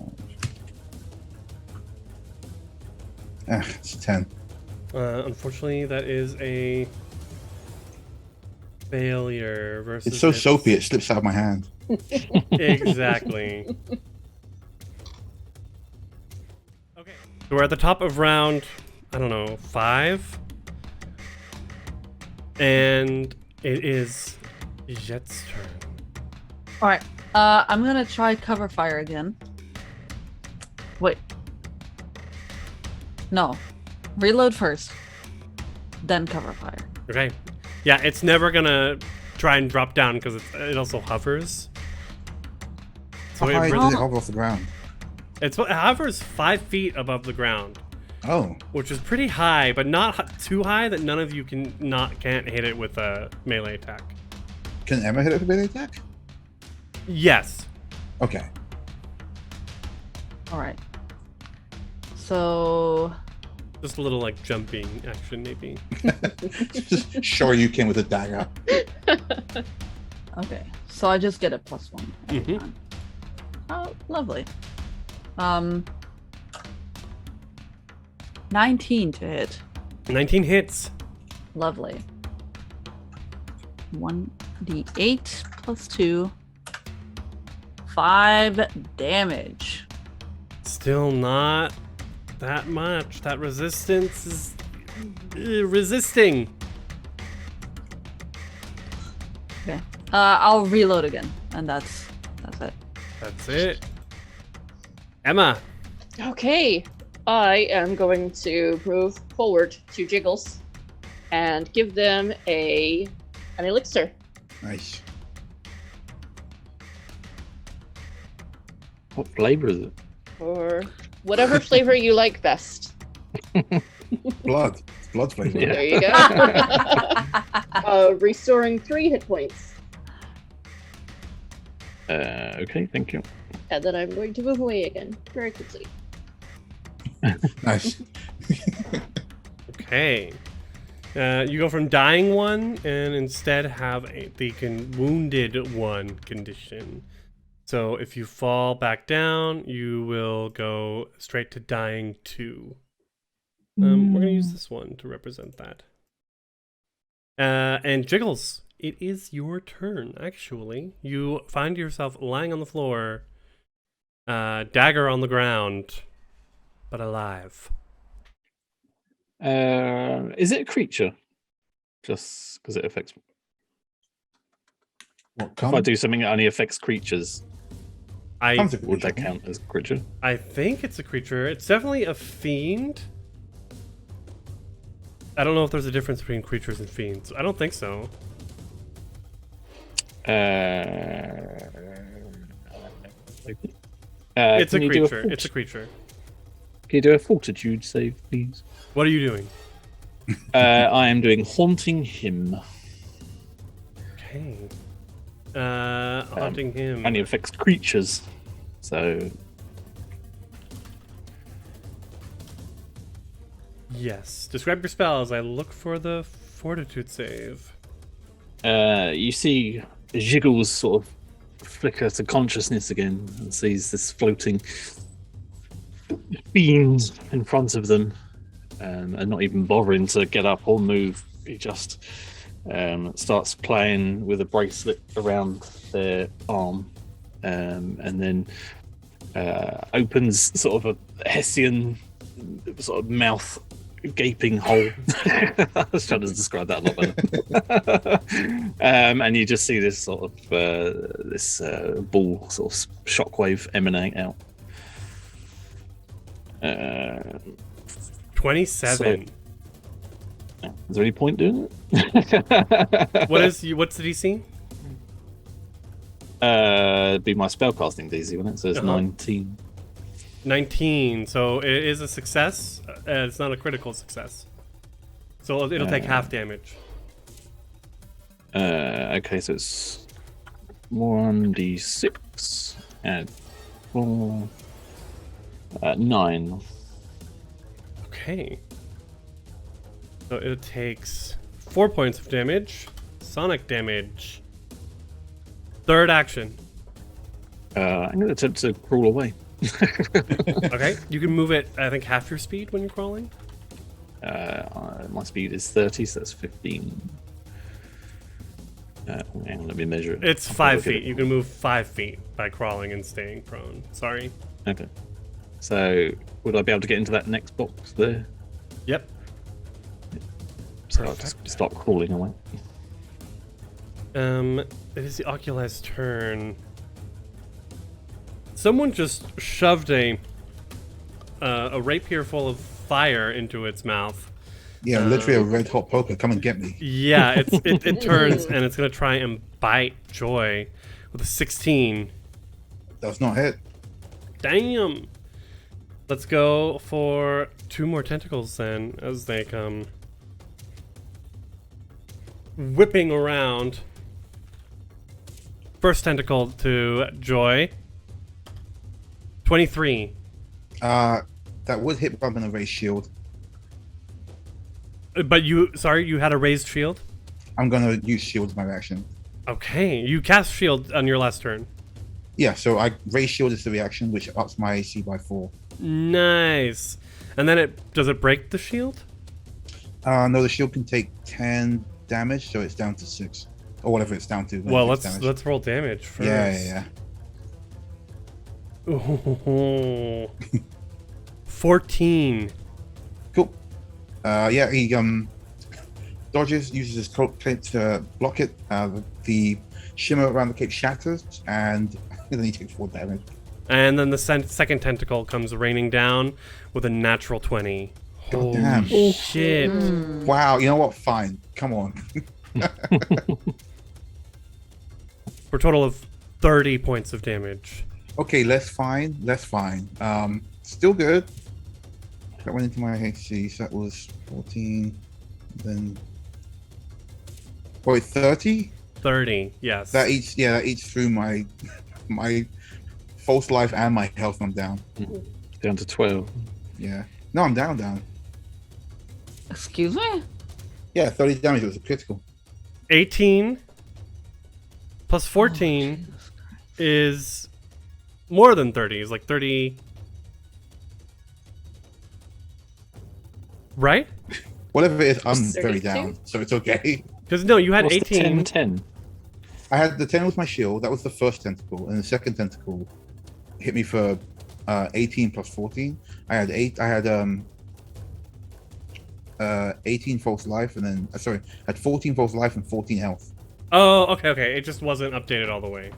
It's 10. Unfortunately, that is a failure versus. It's so soapy, it slips out of my hand. Exactly. Okay. So we're at the top of round, I don't know, 5. And it is Jet's turn. All right. I'm gonna try cover fire again. Wait. No. Reload first. Then cover fire. Okay. Yeah, it's never gonna try and drop down because it also hovers. How it high really- does it hover off the ground? It hovers 5 feet above the ground, Oh, which is pretty high, but not too high that none of you can't hit it with a melee attack. can Emma hit it with a melee attack? Yes. Okay. All right. So Just a little like jumping action, maybe. Just sure you came with a dagger. okay. So I just get a +1 every Mhm. time. Oh, lovely. 19 to hit. 19 hits. Lovely. 1d8 +2. 5 damage. Still not that much. That resistance is resisting. Okay. I'll reload again, and that's it. That's it. Emma. Okay, I am going to move forward to Jiggles and give them an elixir. Nice. What flavor is it? Or whatever flavor you like best. Blood. It's blood flavor. Yeah. There you go. Restoring 3 hit points. Okay, thank you. And then I'm going to move away again very quickly. Nice. Okay. You go from dying one and instead have the wounded one condition. So if you fall back down, you will go straight to dying 2. We're going to use this one to represent that. And Jiggles, it is your turn, actually. You find yourself lying on the floor, dagger on the ground, but alive. Is it a creature? Just because it affects. What If I do something that only affects creatures, Comes a would that creature. count as a creature? I think it's a creature. It's definitely a fiend. I don't know if there's a difference between creatures and fiends. I don't think so. It's a can you do creature. It's a creature. Can you do a fortitude save, please? What are you doing? I am doing haunting him. Okay. Haunting him. Only affects creatures, so Yes. Describe your spell as I look for the fortitude save. you see Jiggles sort of flicker to consciousness again and sees this floating fiend in front of them, and not even bothering to get up or move. He just starts playing with a bracelet around their arm, and then opens sort of a Hessian sort of mouth gaping hole. I was trying to describe that a lot better. And you just see this sort of this ball sort of shockwave emanate out. 27. Is there any point doing it? What's the DC? It'd be my spellcasting DC, wouldn't it? So it's Uh-huh. 19. 19. So it is a success. It's not a critical success. So it'll take half damage. Okay, so it's 1d6 and 4, 9. Okay. So it takes 4 points of damage. Sonic damage. Third action. I'm going to attempt to crawl away. Okay. You can move it, I think, half your speed when you're crawling. My speed is 30, so that's 15. Hang on, let me measure it. It's I'll 5 look at feet. it. You can move 5 feet by crawling and staying prone. Sorry. Okay. So, would I be able to get into that next box there? Yep. So I'll just start crawling away. It is the Oculi's turn. Someone just shoved a rapier full of fire into its mouth. Yeah, literally a red hot poker. Come and get me. Yeah, it turns and it's gonna try and bite Joy with a 16. Does not hit. Damn. Let's go for 2 more tentacles then, as they come whipping around. First tentacle to Joy. 23. That would hit, but I'm gonna raise shield. But you had a raised shield? I'm gonna use shield as my reaction. Okay, you cast shield on your last turn. Yeah, so I raise shield is the reaction, which ups my AC by 4. Nice. And then does it break the shield? No, the shield can take 10 damage, so it's down to 6. Or whatever it's down to. Well, damage. let's roll damage first. Yeah. Ooh. 14. Cool. Yeah, he dodges, uses his cloak cape to block it. The shimmer around the cape shatters, and then he takes 4 damage. And then the second tentacle comes raining down with a natural 20. God damn. Holy shit. Wow, you know what? Fine. Come on. For a total of 30 points of damage. Okay, less fine. Still good. That went into my AC, so that was 14. Then. Wait, 30? 30, yes. That eats through my false life and my health. I'm down. Down to 12. Yeah. No, I'm down. Excuse me? Yeah, 30 damage. It was a critical. 18 plus 14 Jesus Christ. is more than 30. It's like 30. Right? Whatever it is, I'm Is very 32? down, so it's okay. Because no, you had What's 18. the 10? I had the 10 with my shield. That was the first tentacle, and the second tentacle hit me for 18 plus 14. I had 18 false life, and then I had 14 false life and 14 health. Oh, okay. It just wasn't updated all the way.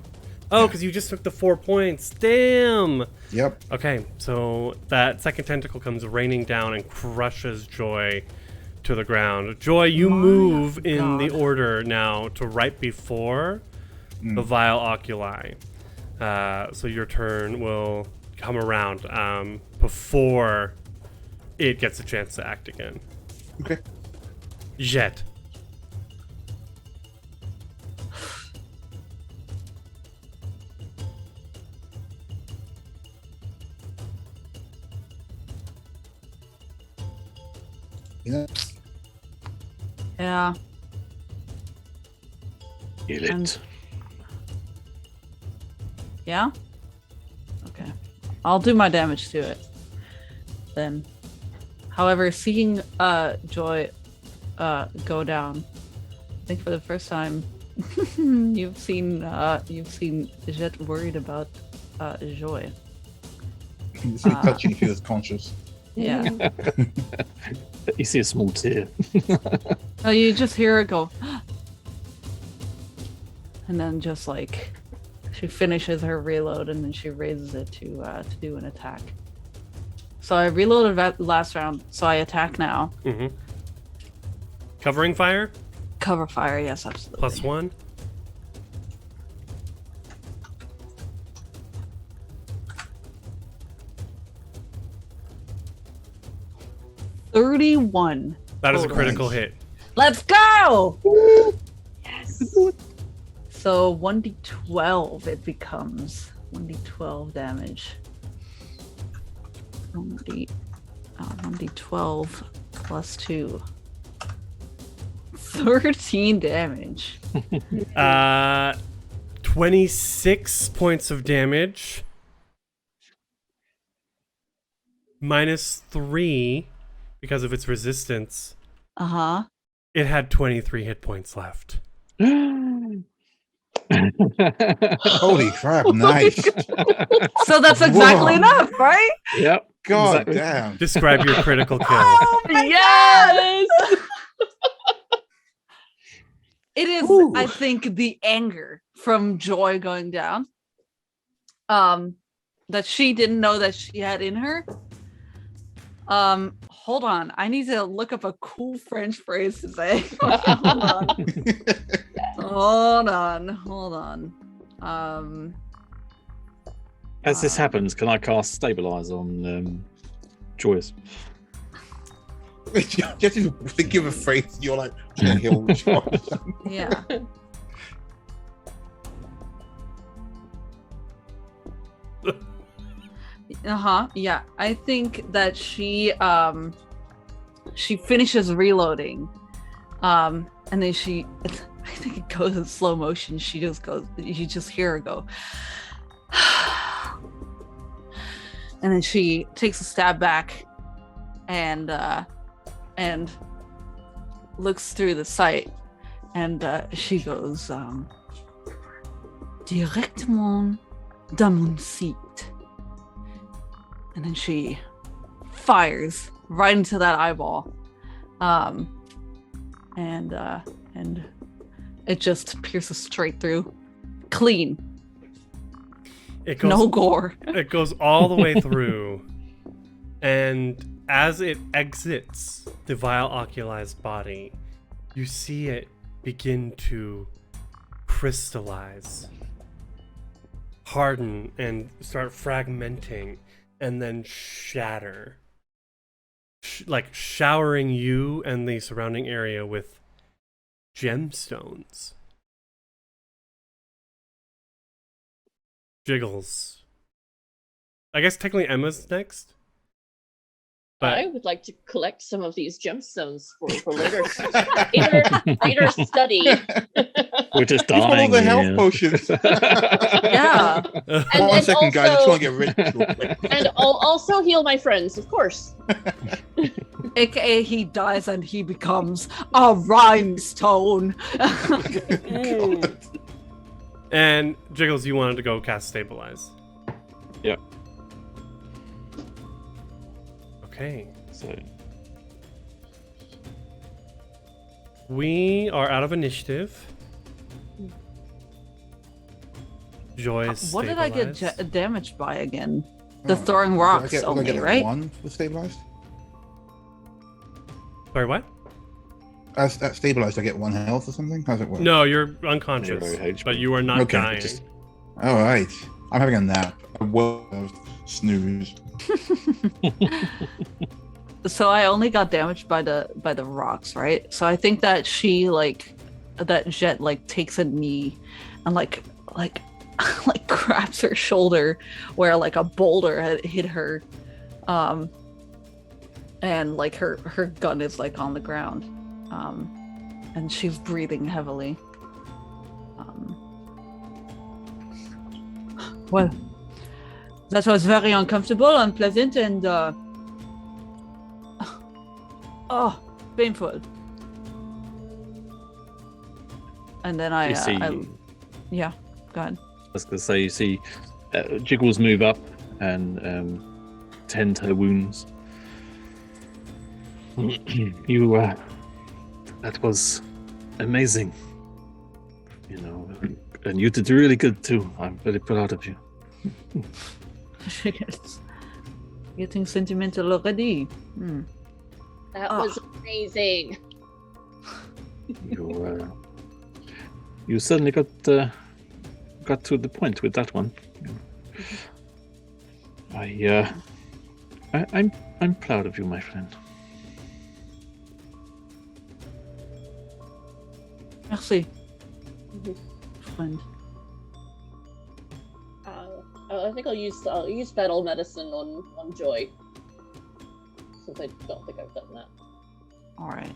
Oh, because you just took the 4 points. Damn. Yep. Okay, so that second tentacle comes raining down and crushes Joy to the ground. Joy, you My move in the God. order now to right before the vile oculi. So your turn will come around before it gets a chance to act again. Okay. Jet. Yeah. Yeah. Kill it. And- Yeah? Okay. I'll do my damage to it. Then. However, seeing Joy go down, I think for the first time you've seen Jet worried about Joy. It's really touching if he was conscious. Yeah. You see a small tear. Oh, you just hear her go, and then just like she finishes her reload, and then she raises it to do an attack. So I reloaded that last round, so I attack now. Mm-hmm. Covering fire? Cover fire, yes, absolutely. +1. $31. That is a Total. critical hit. Let's go! Yes. So 1d12 it becomes. 1d12 damage. 1d12 plus 2. 13 damage. 26 points of damage. -3 because of its resistance. Uh-huh. It had 23 hit points left. Holy crap! Nice. So that's exactly Whoa. enough, right? Yep. God exactly. damn. Describe your critical kill. Oh my Yes! It is, Ooh. I think, the anger from Joy going down. That she didn't know that she had in her. Hold on. I need to look up a cool French phrase to say. Hold on. As this happens, can I cast Stabilize on Joyous? Just to give a phrase, you're like, he'll Yeah. Yeah. I think that she finishes reloading. And then I think it goes in slow motion. She just goes, you just hear her go. And then she takes a step back and looks through the sight, and she goes, directement dans mon site. And then she fires right into that eyeball. And it just pierces straight through. Clean. It goes, No gore. It goes all the way through, and as it exits the vile oculized body, you see it begin to crystallize, harden, and start fragmenting, and then shatter, like showering you and the surrounding area with gemstones. Jiggles. I guess technically Emma's next. But I would like to collect some of these gemstones for later, later study. We're just Use all dying. the health here. potions. Yeah. And, One second, guys. I just also- want to get rich real quick. And I'll also heal my friends, of course. AKA he dies and he becomes a rhinestone. And Jiggles, you wanted to go cast Stabilize. Yep. Okay. So We are out of initiative. Joy is What did I get stabilized. damaged by again? The Oh, throwing do I rocks get- do I only, get a right? 1 for stabilized? Sorry, what? As that stabilized, I get 1 health or something? How's it work? No, you're unconscious, Zero HP. but you are not Okay, dying. just- All right. I'm having a nap. Well, snooze. So I only got damaged by the rocks, right? So I think that she that Jet takes a knee and like grabs her shoulder where like a boulder had hit her, and like her gun is like on the ground, and she's breathing heavily. Well, that was very uncomfortable, unpleasant, and painful. And then you see, yeah, go ahead. I was going to say, you see Jiggles move up and tend her wounds. You, that was amazing. You know, and you did really good too. I'm very proud of you. Getting sentimental already. That Oh. was amazing. You certainly got to the point with that one. I'm proud of you, my friend. Merci, friend. I think I'll use battle medicine on Joy, since I don't think I've done that. All right.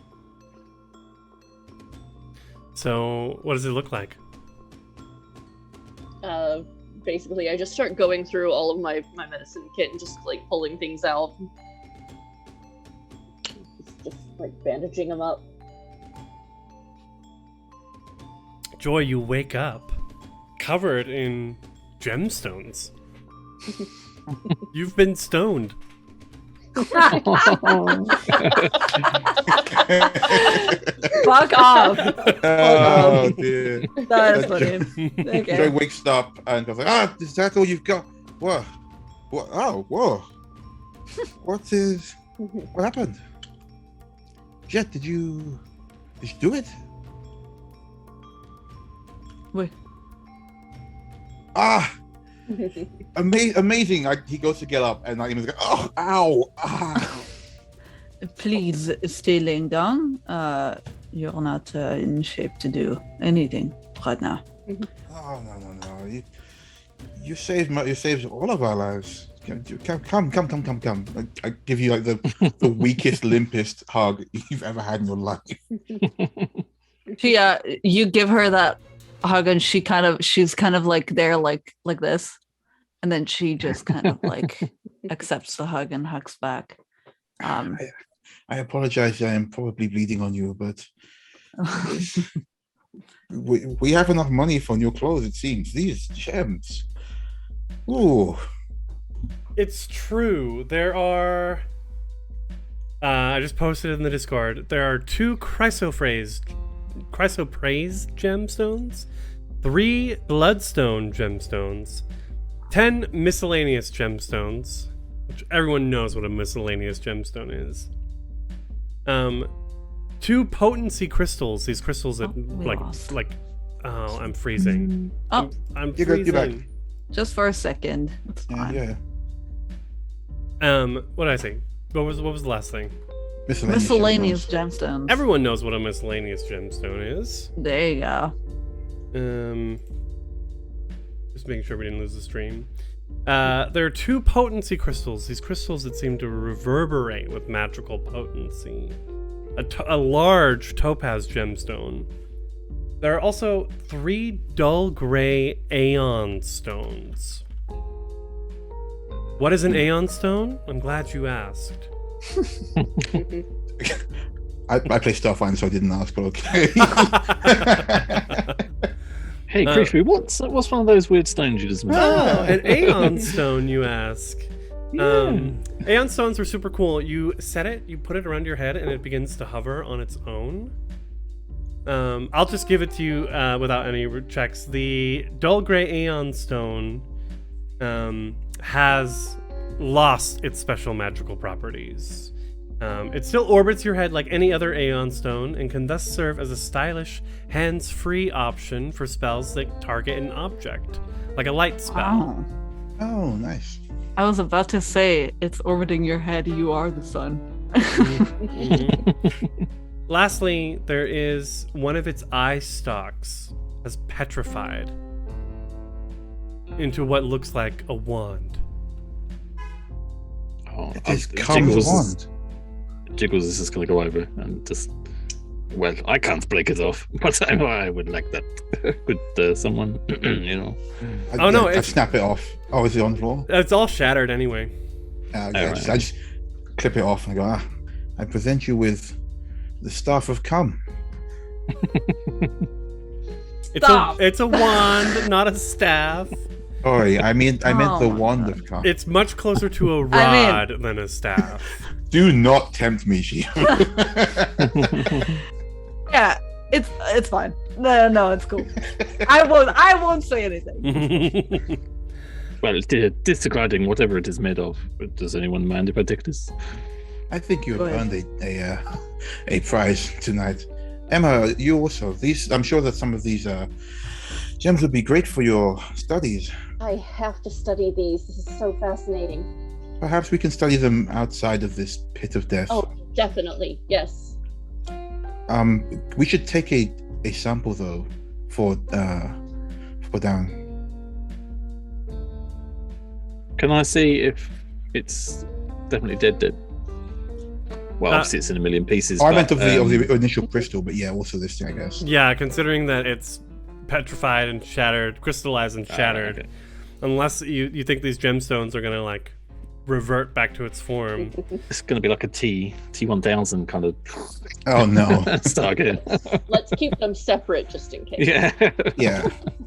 So, what does it look like? Basically, I just start going through all of my medicine kit and just like pulling things out, just like bandaging them up. Joy, you wake up covered in gemstones. You've been stoned. Fuck off. Oh dear. That is funny. Joy Okay. wakes up and goes like, is that all you've got? What? What? Oh, whoa. What happened? Jet, did you do it? Wait. Amazing. He goes to get up and like, he's like, oh, ow. Ah. Please stay laying down. You're not in shape to do anything right now. Oh, no. You saved all of our lives. Come. I give you like the weakest, limpest hug you've ever had in your life. She, you give her that hug, and she's kind of like there, like this, and then she just kind of like accepts the hug and hugs back. I apologize. I am probably bleeding on you, but we have enough money for new clothes. It seems these gems. Ooh. It's true. There are. I just posted in the Discord. There are 2 chrysoprase gemstones, 3 bloodstone gemstones, 10 miscellaneous gemstones, which everyone knows what a miscellaneous gemstone is. 2 potency crystals. These crystals that oh, I'm freezing. Oh, I'm You're freezing. good, you're back. just for a second. It's fine. Yeah. What did I say? What was the last thing? Miscellaneous gemstones. Everyone knows what a miscellaneous gemstone is. There you go. Just making sure we didn't lose the stream. There are 2 potency crystals. These crystals that seem to reverberate with magical potency. A large topaz gemstone. There are also 3 dull gray aeon stones. What is an aeon stone? I'm glad you asked. I play Starfinder, so I didn't ask, but okay. Hey, Creepy, what's one of those weird stones you just mentioned? Oh, an Aeon Stone, you ask. Yeah. Aeon Stones are super cool. You set it, you put it around your head, and it begins to hover on its own. I'll just give it to you without any checks. The Dull Gray Aeon Stone has lost its special magical properties. It still orbits your head like any other Aeon Stone and can thus serve as a stylish, hands-free option for spells that target an object, like a light spell. Oh, nice. I was about to say, it's orbiting your head, you are the sun. Lastly, there is one of its eye stalks has petrified into what looks like a wand. Oh, It is comes wand. Jiggles is just going to go over and just... Well, I can't break it off, but I would like that. Could someone, you know... I snap it off. Oh, is it on the floor? It's all shattered anyway. I Right. just clip it off and go, I present you with the staff of cum. It's a wand, not a staff. Sorry, I meant the Oh, wand of cum. It's much closer to a rod than a staff. Do not tempt me, she. Yeah, it's fine. No, it's cool. I won't say anything. Well, disregarding whatever it is made of, but does anyone mind if I take this? I think you have Go ahead. earned a prize tonight. Emma, you also. I'm sure that some of these gems would be great for your studies. I have to study these. This is so fascinating. Perhaps we can study them outside of this pit of death. Oh, definitely. Yes. We should take a sample though for down. Can I see if it's definitely dead? Well, obviously it's in a million pieces. I but, meant of the initial crystal, but yeah, also this thing, I guess. Yeah, considering that it's petrified and shattered, crystallized and shattered, okay. unless you think these gemstones are gonna like revert back to its form. It's going to be like a T1000 kind of Oh no. start again. Let's keep them separate just in case. Yeah. Yeah.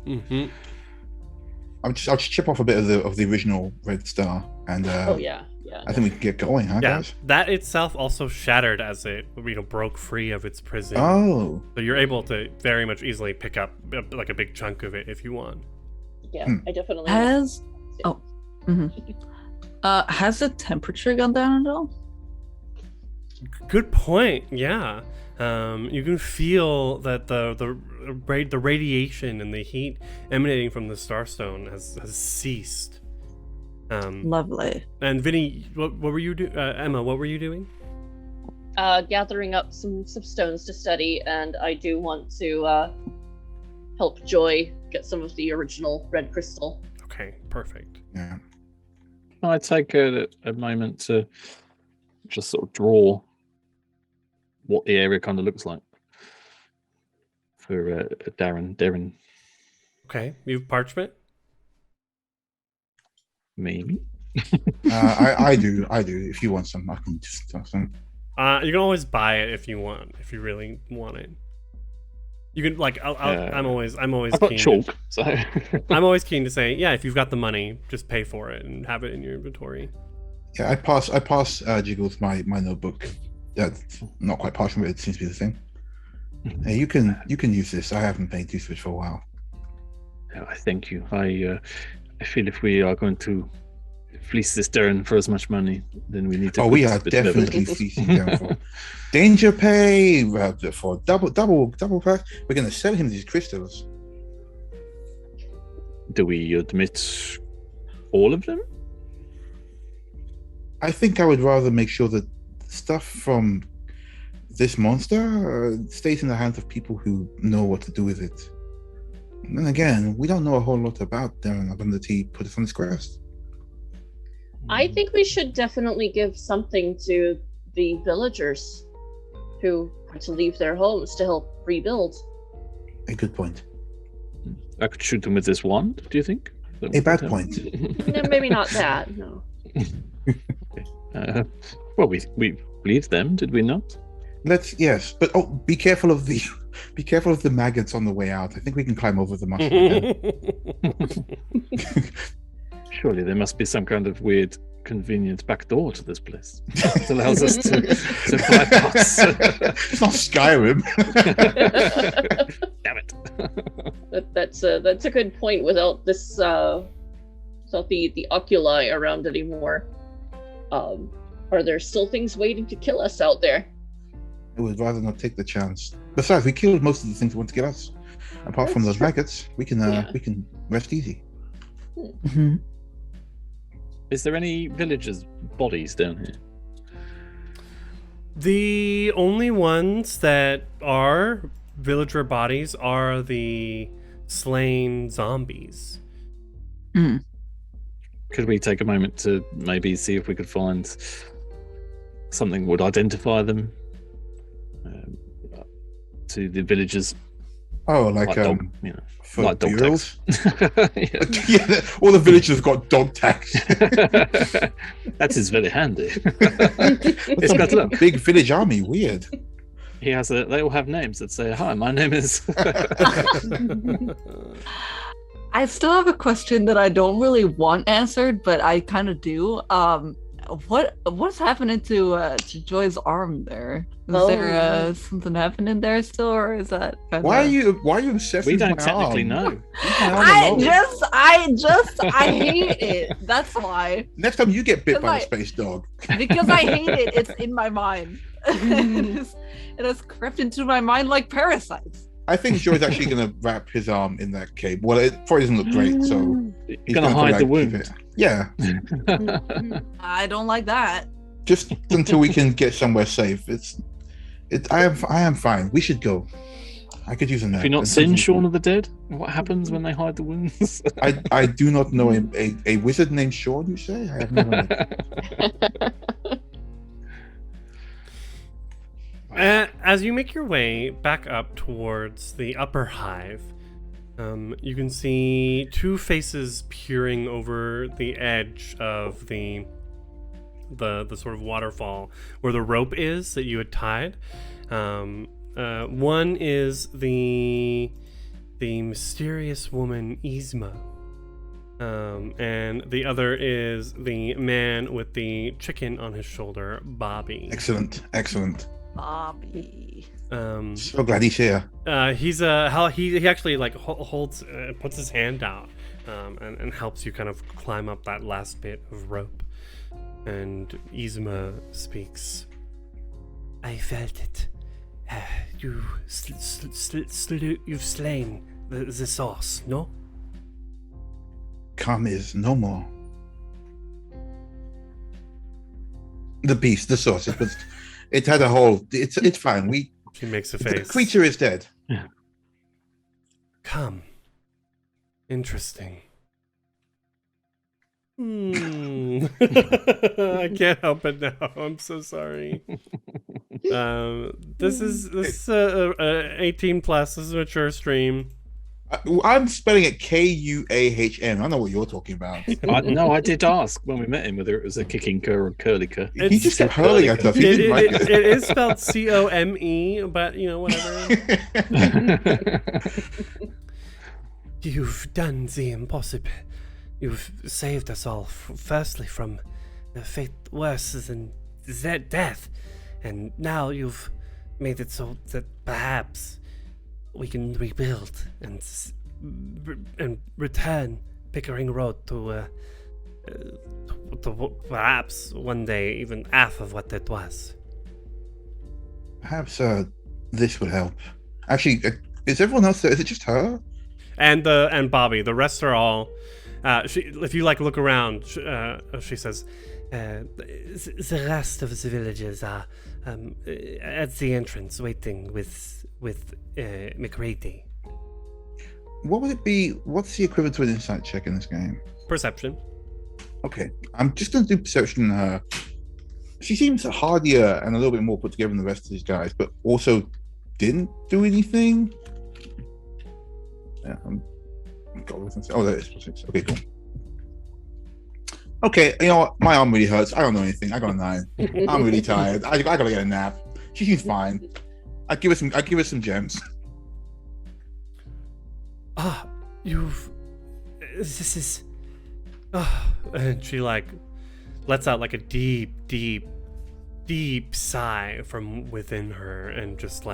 Mm-hmm. I'll just chip off a bit of the original red star, and Oh yeah. I think we can get going, huh, Yeah, guys? that itself also shattered as it broke free of its prison. Oh, So you're able to very much easily pick up like a big chunk of it if you want. Yeah, I definitely. Has has the temperature gone down at all? Good point. Yeah, you can feel that the radiation and the heat emanating from the Starstone has ceased. Lovely. And Vinny, what were you doing? Emma, what were you doing? Gathering up some stones to study, and I do want to help Joy get some of the original red crystal. Okay, perfect. yeah. I take a moment to just sort of draw what the area kind of looks like for Darren, Okay, you've parchment. maybe. I do. If you want some, I can just have some. You can always buy it if you want, if you really want it. You can I'm always I've got keen. chalk, so I'm always keen to say, yeah, if you've got the money, just pay for it and have it in your inventory. Yeah, I pass Jiggles my notebook. That's not quite parchment, but it seems to be the same. Hey, you can use this. I haven't made use of it for a while. I thank you. I feel if we are going to fleece this Darren for as much money, then we need to. We put are a bit of definitely evidence. fleecing down for danger pay for double pack. We're going to sell him these crystals. Do we admit all of them? I think I would rather make sure that stuff from this monster stays in the hands of people who know what to do with it. And then again, we don't know a whole lot about Darren other than that he put us on his quest. I think we should definitely give something to the villagers who want to leave their homes to help rebuild. A good point. I could shoot them with this wand. Do you think? A bad point. No, maybe not that. No. Well, we believed them, did we not? Yes, but be careful of the maggots on the way out. I think we can climb over the mushroom. Surely there must be some kind of weird, convenient back door to this place that allows us to bypass. It's not Skyrim. Damn it! That's a good point. Without this, without the oculi around anymore, are there still things waiting to kill us out there? I would rather not take the chance. Besides, we killed most of the things that want to get us. Apart from That's those true. maggots, we can rest easy. Mm-hmm. Is there any villagers' bodies down here? The only ones that are villager bodies are the slain zombies. Could we take a moment to maybe see if we could find something that would identify them to the villagers? Oh, like dog, for like dog burials? tags. Yeah. Yeah, all the villagers have got dog tags. That is very handy. It's got a big village army. Weird. He has they all have names that say, "Hi, my name is." I still have a question that I don't really want answered, but I kind of do. What's happening to Joy's arm there? Is there something happening there still, or is that? Why are you obsessed We with don't my technically arm? know. Leave my arm alone. I hate it. That's why. Next time you get bit by a Because space dog. Because I hate it. It's in my mind. It has crept into my mind like parasites. I think Joy's actually going to wrap his arm in that cape. Well, it probably doesn't look great, so he's Gonna probably, hide the keep wound. it. Yeah, I don't like that. just until we can get somewhere safe. I am fine. We should go. I could use a nap. Have you not seen Shaun of the Dead? What happens when they hide the wounds? I do not know a wizard named Shaun. You say? I have no idea. As you make your way back up towards the upper hive, you can see two faces peering over the edge of the sort of waterfall where the rope is that you had tied. One is the mysterious woman Yzma, And the other is the man with the chicken on his shoulder, Bobby. Excellent. Bobby. So glad he's here. He's he actually like holds puts his hand out and helps you kind of climb up that last bit of rope. And Yzma speaks. I felt it. You've slain the source, no? Calm is no more. The beast, the source, it had a hole. It's fine. She makes a The face. creature is dead. Come. Interesting. I can't help it now. I'm so sorry. This is 18 plus. This is a mature stream. I'm spelling it Kuahn. I know what you're talking about. No, I did ask when we met him whether it was a kicking cur or curly cur. He just kept hurling at us. He didn't like it. It is spelled Come, but whatever. You've done the impossible. You've saved us all, firstly from a fate worse than death, and now you've made it so that perhaps we can rebuild and return Pickering Road to perhaps one day even half of what it was. Perhaps this would help. Actually, is everyone else there? Is it just her? And Bobby. The rest are all. If you look around, she says, the rest of the villagers are at the entrance, waiting with McRady. What would it be? What's the equivalent to an insight check in this game? Perception. Okay, I'm just going to do perception on her. She seems hardier and a little bit more put together than the rest of these guys, but also didn't do anything. Yeah, oh, there it is. Okay, cool. Okay, you know what? My arm really hurts. I don't know anything. I got a 9. I'm really tired. I gotta get a nap. She seems fine. I give her some gems. This is. And she lets out a deep sigh from within her, and just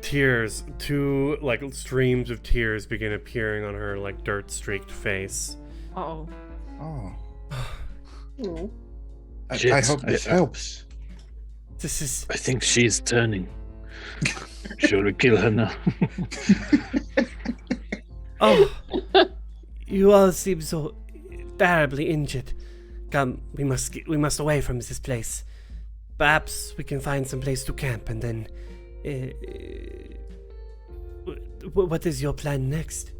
tears, two streams of tears begin appearing on her dirt streaked face. Oh. I hope this helps. This is. I think she's turning. Should we kill her now? Oh, you all seem so terribly injured. Come, we must away from this place. Perhaps we can find some place to camp, and then. What is your plan next?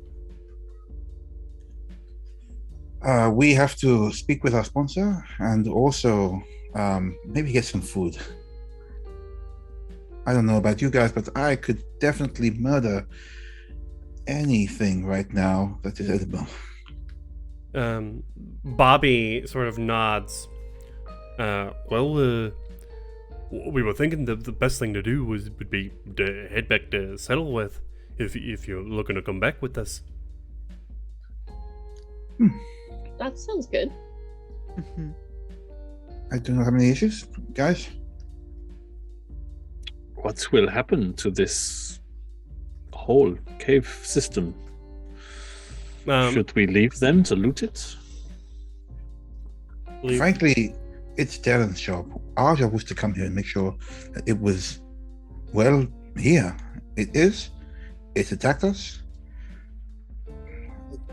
We have to speak with our sponsor and also maybe get some food. I don't know about you guys, but I could definitely murder anything right now that is edible. Bobby sort of nods. We were thinking that the best thing to do would be to head back to Settlewith if you're looking to come back with us. That sounds good. I do not have any issues, guys. What will happen to this whole cave system? Should we leave them to loot it? Frankly, it's Darren's job. Our job was to come here and make sure that it was, well, here. It is. It's attacked us.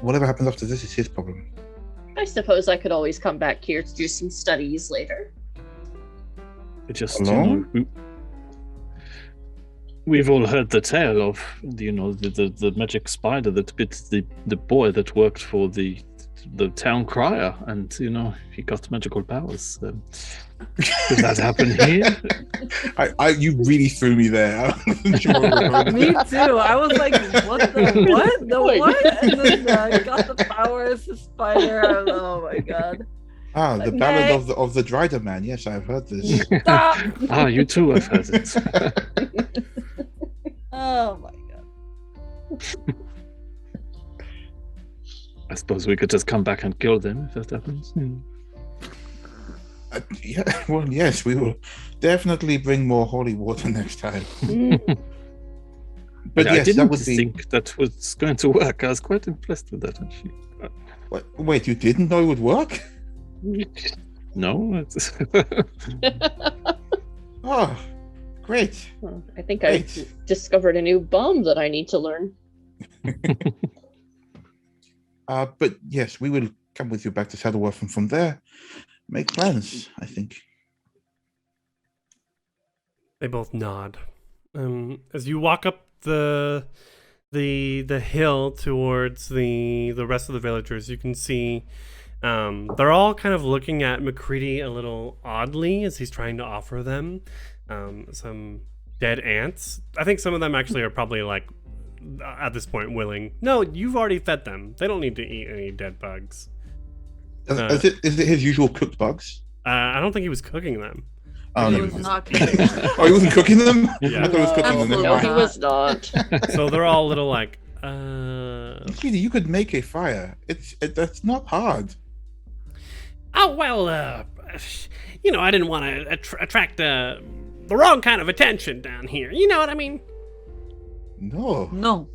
Whatever happens after this is his problem. I suppose I could always come back here to do some studies later. We've all heard the tale of the magic spider that bit the boy that worked for the town crier, and he got magical powers. Does that happen here? You really threw me there. Me too. I was like, what? The what? And then I got the powers, the spider. Oh my god. The ballad of the Drider Man. Yes, I've heard this. Stop! You too have heard it. Oh my god. I suppose we could just come back and kill them if that happens. Yeah, well, yes, we will definitely bring more holy water next time. But I yes, didn't that would be. think that was going to work. I was quite impressed with that, actually. Wait, you didn't know it would work? No, it's... Oh, great. Well, I think Great. I've discovered a new bomb that I need to learn. But yes, we will come with you back to Saddleworth, and from there, make plans. I think. They both nod. As you walk up the hill towards the rest of the villagers, you can see they're all kind of looking at McCready a little oddly as he's trying to offer them some dead ants. I think some of them actually are probably like at this point willing. No, you've already fed them. They don't need to eat any dead bugs. Is it his usual cooked bugs? I don't think he was cooking them. Oh, He no, was he not wasn't. kidding. Oh, he wasn't cooking them? Yeah. I thought he was cooking them. Absolutely No, Never he mind. was not. So they're all a little like, McCready, you could make a fire. That's not hard. oh, well, I didn't want to attract the wrong kind of attention down here. You know what I mean? No, No.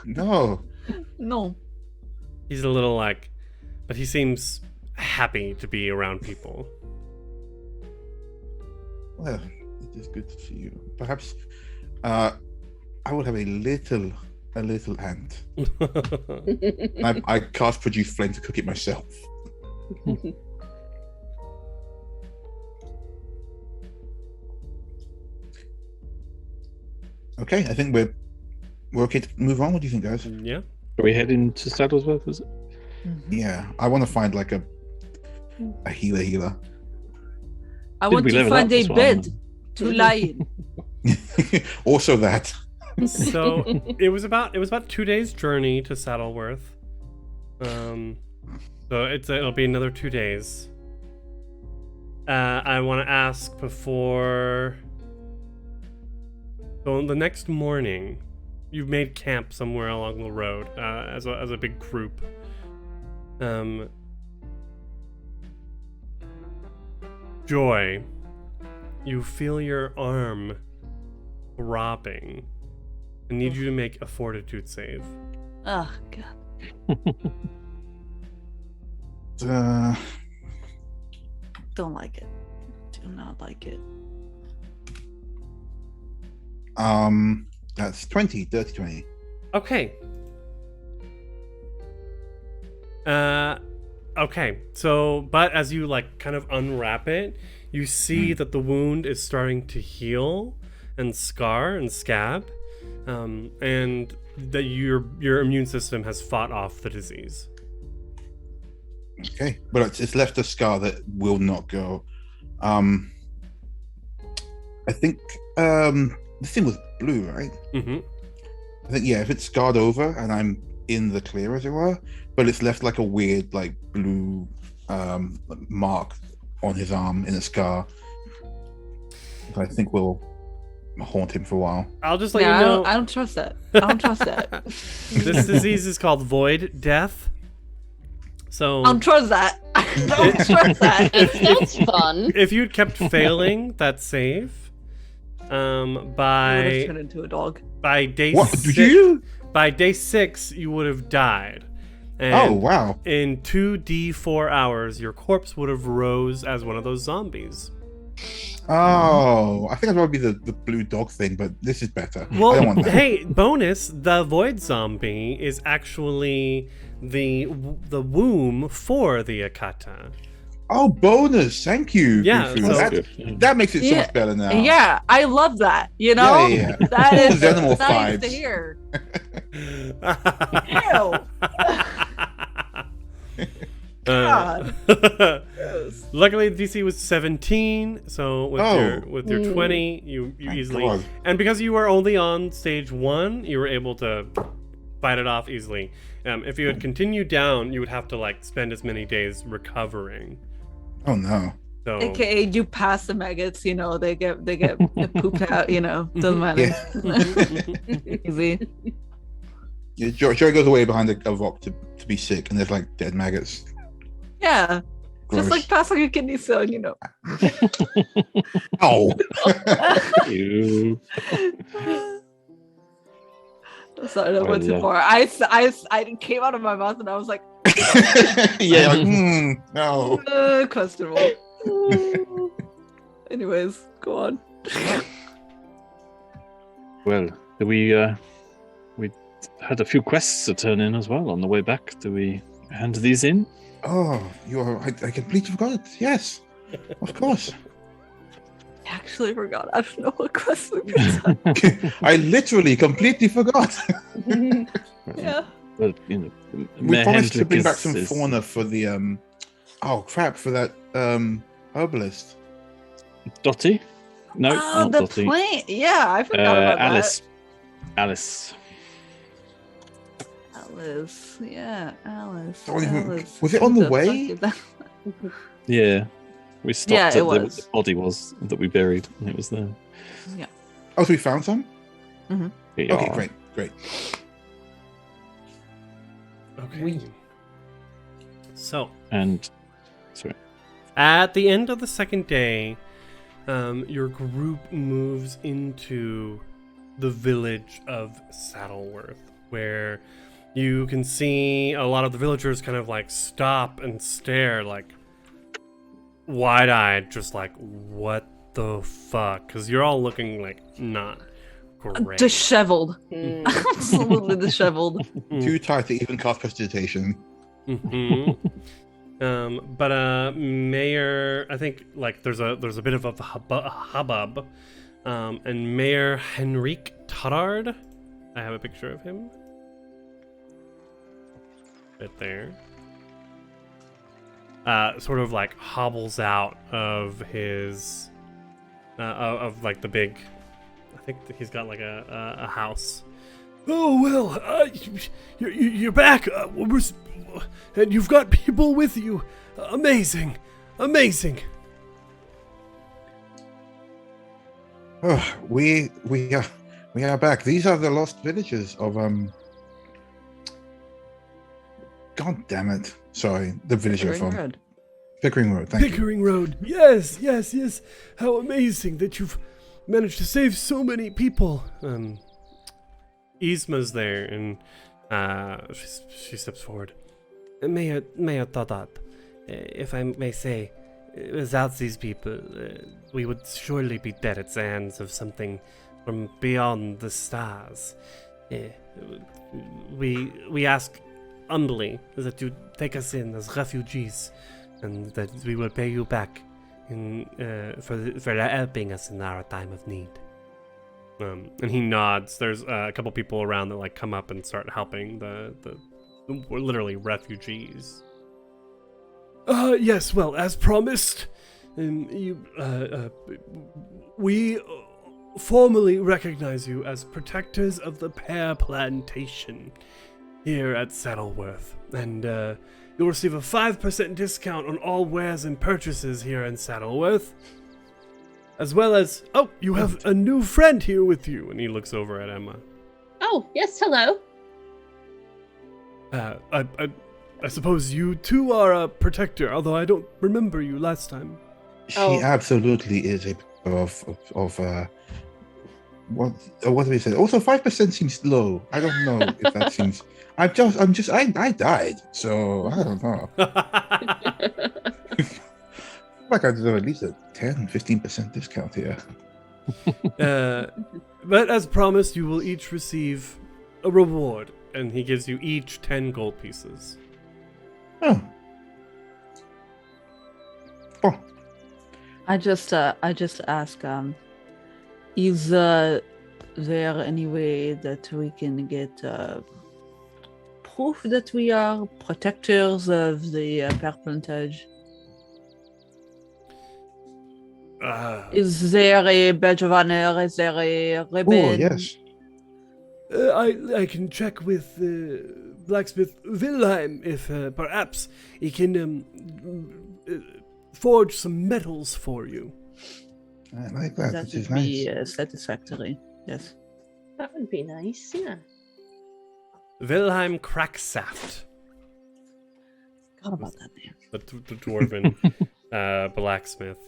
no. No. He's a little like, but he seems happy to be around people. Well, it is good to see you. Perhaps I would have a little ant. I cast produce flame to cook it myself. Okay, I think we're okay to move on. What do you think, guys? Yeah. Are we heading to Saddlesworth, is it? Yeah, I want to find like a healer. I Did want we to level find up a as well? bed to lie in. Also that. So it was about 2 days journey to Saddleworth. So it'll be another 2 days. I want to ask before. So the next morning, you've made camp somewhere along the road as a big group. Joy, you feel your arm throbbing. I need you to make a fortitude save. Oh, God. Don't like it. Do not like it. That's 20, dirty 20. Okay. Okay. So, but as you like kind of unwrap it, you see that the wound is starting to heal and scar and scab, and that your immune system has fought off the disease. Okay, but it's left a scar that will not go. I think this thing was blue, right? Mm-hmm. I think, yeah, if it's scarred over and I'm in the clear, as it were, but it's left like a weird, like, blue mark on his arm in a scar, that I think will haunt him for a while. I'll just let Yeah, you know. I don't trust that. I don't trust that. This disease is called void death. So I don't trust that. I don't trust that. That's fun. if you'd kept failing that save, I would have by turned into a dog. day What? six, Did you? by day 6, you would have died. And Oh, wow. in 2d4 hours, your corpse would have rose as one of those zombies. Oh, I think I'd rather be the blue dog thing, but this is better. I don't Well, want that. hey, bonus, the void zombie is actually the womb for the Akata. Oh, bonus. Thank you. Yeah, Fufu. so- that makes it so Yeah. much better now. Yeah, I love that. You know, Yeah, yeah. that is Xenomorph nice vibes. to hear. God. Luckily, the DC was 17, so with your 20, you Thank easily. God. And because you were only on stage 1, you were able to fight it off easily. If you had continued down, you would have to like spend as many days recovering. Oh, no. So AKA, you pass the maggots. You know, they get pooped out. You know, doesn't matter. Yeah. Easy. Yeah, Joy goes away behind a rock to be sick, and there's like dead maggots. Yeah. Gross. Just like passing a kidney stone, you know. Ow! Ew. Sorry, that went too Well, far. I came out of my mouth and I was like, Yeah, like, no. questionable. Anyways, go on. Well, we had a few quests to turn in as well on the way back. Do we hand these in? Oh, I completely forgot. Yes, of course. I actually forgot. I don't know what quest we've been done. I literally completely forgot. Yeah. Well, you know, We Mayor promised to Hendrik bring back is- some is- fauna for the oh crap, for that herbalist. Dottie? No, Oh, not the Dottie. plant. Yeah, I forgot about Alice. Alice. that. Alice. Yeah, Alice. Don't even- Alice. was it Who on the fuck way? is that? Yeah. We stopped Yeah, at it where was. the body was that we buried, and it was there. Oh, so we found some. Yeah. Okay, great. Okay. So, And sorry. at the end of the second day, your group moves into the village of Saddleworth, where you can see a lot of the villagers kind of like stop and stare, like wide-eyed, just like, what the fuck? Because you're all looking like not great. Disheveled. Mm. Absolutely disheveled. Too tight to even cast prestidigitation. Mm-hmm. But Mayor, I think like there's a bit of a hubbub, and Mayor Henrik Toddard, I have a picture of him, right there. Sort of like hobbles out of his, of like the big, I think he's got like a house. Oh well, you're back. And you've got people with you. Amazing. Oh, we are back. These are the lost villages of God damn it! Sorry, the village you're Very from. good. Pickering Road. Thank you. Pickering Road. Yes. How amazing that you've managed to save so many people. Yzma's there, and she steps forward. Mayor Toddard, if I may say, without these people, we would surely be dead at the hands of something from beyond the stars. We ask humbly that you take us in as refugees, and that we will pay you back for helping us in our time of need. And he nods. There's a couple people around that like come up and start helping the we're literally refugees. Yes, well, as promised, we formally recognize you as protectors of the pear plantation here at Saddleworth, and you'll receive a 5% discount on all wares and purchases here in Saddleworth, as well as, oh, you have a new friend here with you, and he looks over at Emma. Oh, yes, hello. I suppose you too are a protector, although I don't remember you last time. She Oh. absolutely is a of what do we say? Also, 5% seems low. I don't know if that seems. I died, so I don't know. Like I deserve at least a 10-15% discount here. But as promised, you will each receive a reward, and he gives you each 10 gold pieces. Oh. Oh, I just ask, is there any way that we can get proof that we are protectors of the pear plantage? Is there a badge of honor? Is there a ribbon? oh yes. I can check with blacksmith Wilhelm if perhaps he can forge some metals for you. I like that. That Which is would be nice. satisfactory. Yes. That would be nice, yeah. Wilhelm Cracksaft, Forgot about that name. the dwarven blacksmith.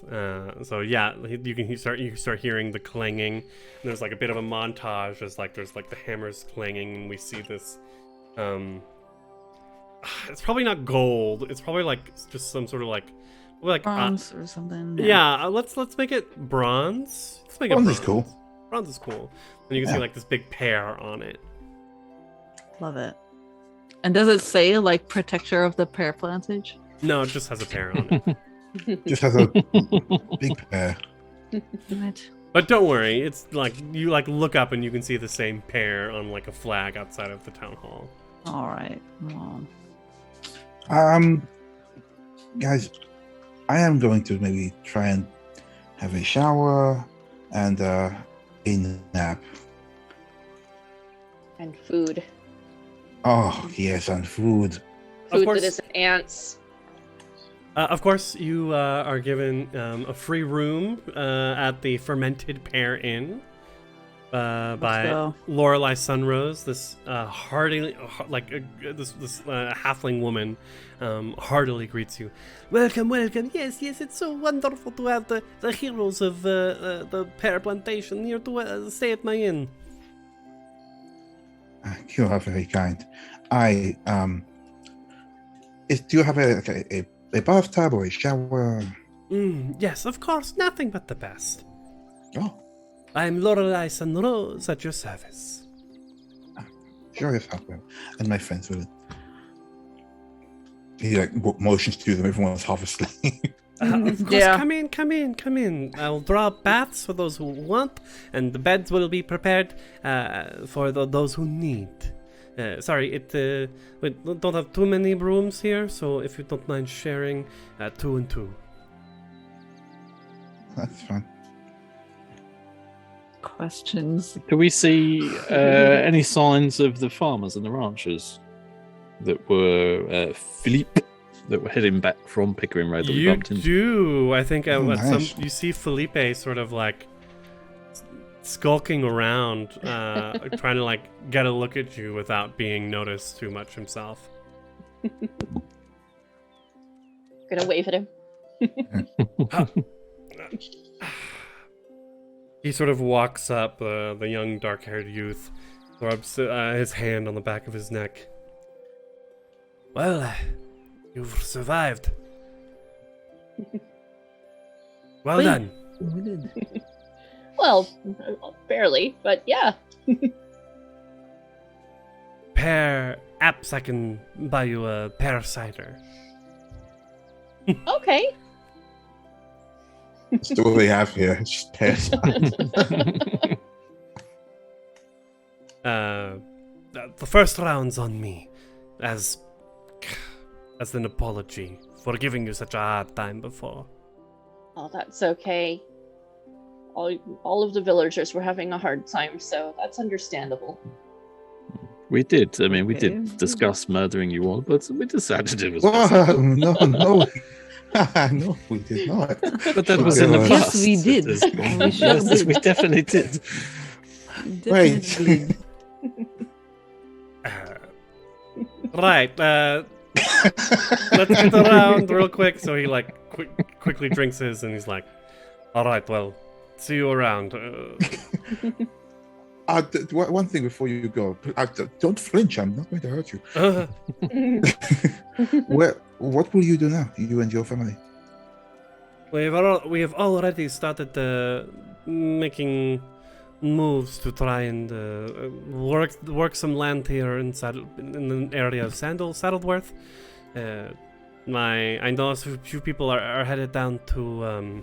So yeah, you start hearing the clanging. And there's like a bit of a montage as like there's like the hammers clanging, and we see this. It's probably not gold. It's probably like just some sort of like Bronze or something. Yeah, let's make it bronze. Let's make it Bronze is cool. Bronze is cool. And you can see like this big pear on it. Love it. And does it say like protector of the pear plantage? No, it just has a pear on it. Just has a big pear. Right. But don't worry, it's like you like look up and you can see the same pear on like a flag outside of the town hall. All right. Well, Guys, I am going to maybe try and have a shower and a nap. And food. Oh yes, and food. Food course. that isn't ants. Of course, you are given a free room at the Fermented Pear Inn by go. Lorelei Sunrose. This halfling woman heartily greets you. Welcome, welcome. Yes, it's so wonderful to have the heroes of the pear plantation here to stay at my inn. You are very kind. Do you have a bathtub or a shower? Yes, of course, nothing but the best. Oh, I'm Lorelei Sunrose at your service. sure as hell. And my friends will. He like motions to them. Everyone's half asleep. Of course, Yeah. come in. I'll draw up baths for those who want, and the beds will be prepared for those who need. Sorry, we don't have too many rooms here, so if you don't mind sharing, 2 and 2. That's fine. questions. Do we see any signs of the farmers and the ranchers that were Philippe, that were heading back from Pickering Road that we You bumped into? do. I think Oh, nice. you see Felipe sort of like skulking around, trying to like get a look at you without being noticed too much himself. Gonna wave at him. He sort of walks up, the young dark-haired youth, rubs his hand on the back of his neck. Well, you've survived. Well Wait. done. We did. Well, barely, but yeah. Perhaps I can buy you a pear cider. Okay. That's all they have here. It's just pears. The first round's on me, as an apology for giving you such a hard time before. Oh, that's okay. All of the villagers were having a hard time, so that's understandable. We did. I mean, we Okay. did discuss murdering you all, but we decided it was. Whoa, no, no. No, we did not. But that was in the Yes, past. we did. It is- We sure yes, did. we definitely did. Wait. Definitely. Right, let's get around real quick. So he like quickly drinks his, and he's like, "All right, well, see you around." One thing before you go, don't flinch. I'm not going to hurt you. What will you do now, you and your family? We have already started making moves to try and work some land here in the area of Saddleworth. I know a few people are headed down to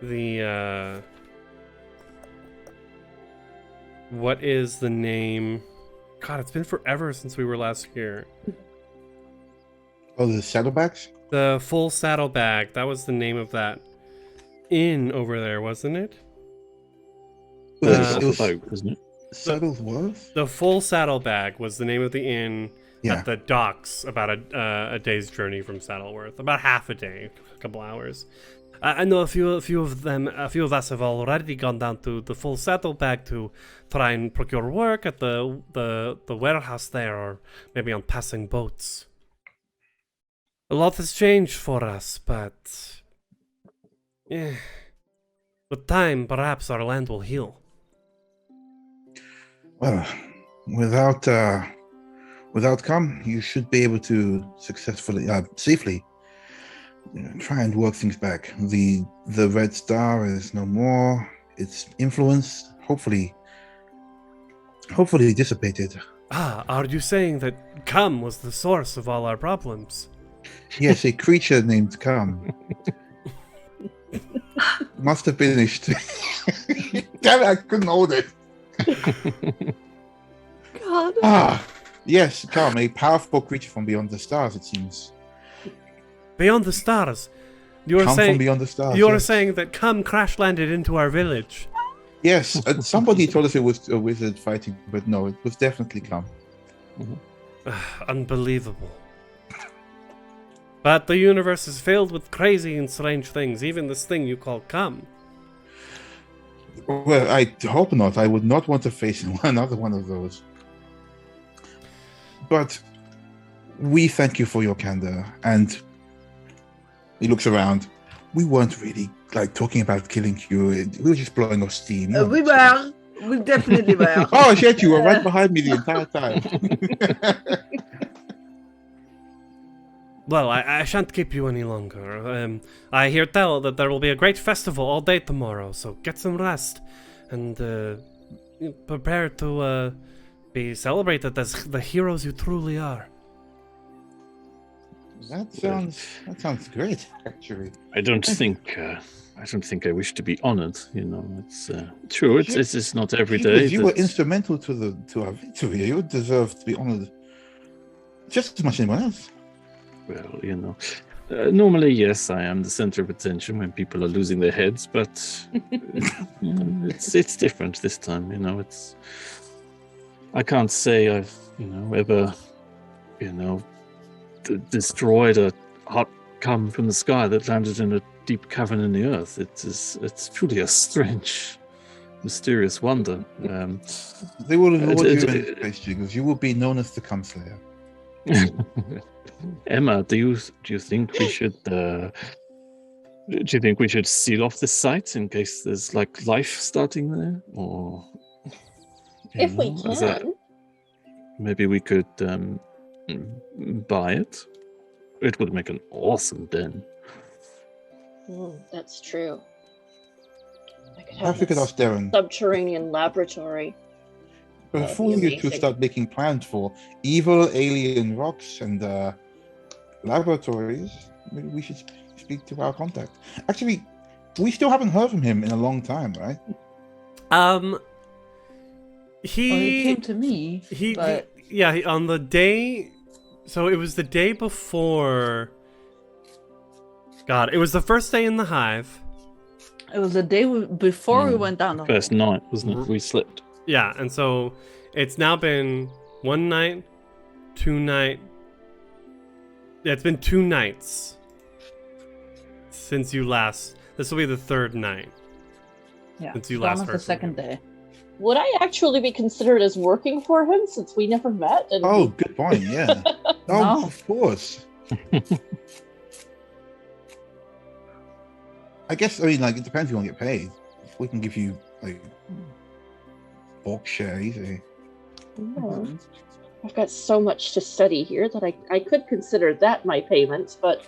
the what is the name? God, it's been forever since we were last here. Oh, the saddlebacks? The Full Saddlebag. That was the name of that inn over there, wasn't it? It was Folk, isn't it? Saddleworth? The Full Saddlebag was the name of the inn Yeah. at the docks, about a day's journey from Saddleworth. About half a day, a couple hours. I know a few of us have already gone down to the Full Saddlebag to try and procure work at the warehouse there, or maybe on passing boats. A lot has changed for us, but with time, perhaps our land will heal. Well, without come, you should be able to safely try and work things back. The Red Star is no more. Its influence, hopefully dissipated. Are you saying that Cum was the source of all our problems? Yes, a creature named Kam must have finished. Damn it, I couldn't hold it. God. Yes, Kam, a powerful creature from beyond the stars, it seems. Beyond the stars? You Come from beyond the stars. You are yes. saying that Cum crash-landed into our village? Yes, somebody told us it was a wizard fighting, but no, it was definitely Kam. Unbelievable. But the universe is filled with crazy and strange things, even this thing you call Cum. Well, I hope not. I would not want to face another one of those. But we thank you for your candor, and he looks around. We weren't really talking about killing you. We were just blowing off steam. We were. We definitely were. Oh shit! You were right behind me the entire time. Well, I shan't keep you any longer. I hear tell that there will be a great festival all day tomorrow, so get some rest and prepare to be celebrated as the heroes you truly are. That sounds great, actually. I don't think I wish to be honored. You know, it's true. It's not every day. You were instrumental to our victory. You deserve to be honored just as much as anyone else. Well, you know, normally, yes, I am the center of attention when people are losing their heads, but you know, it's different this time. You know, I can't say I've ever destroyed a hot cum from the sky that landed in a deep cavern in the earth. It's truly a strange, mysterious wonder. They will reward you in space, Jiggles. You will be known as the Cum Slayer. Emma, do you think we should seal off this site in case there's life starting there, or If we can. Maybe we could buy it. It would make an awesome den. That's true. I could Perhaps we could ask Darren. Subterranean laboratory. Before That'd be you two amazing. start making plans for evil alien rocks and laboratories, maybe we should speak to our contact. Actually, we still haven't heard from him in a long time, right? He came to me. On the day. So it was the day before. God, it was the first day in the hive. It was the day before we went down. First night, wasn't it? We slept. Yeah, and so it's now been 1 night, 2 night. Yeah, it's been 2 nights since you last. This will be the 3rd night. Yeah, Since you so last almost heard the from second him. day. Would I actually be considered as working for him since we never met? And Oh, good point. Yeah. No. Of course. I guess. I mean, it depends if you want to get paid. We can give you bulk share easy. I've got so much to study here that I could consider that my payment, but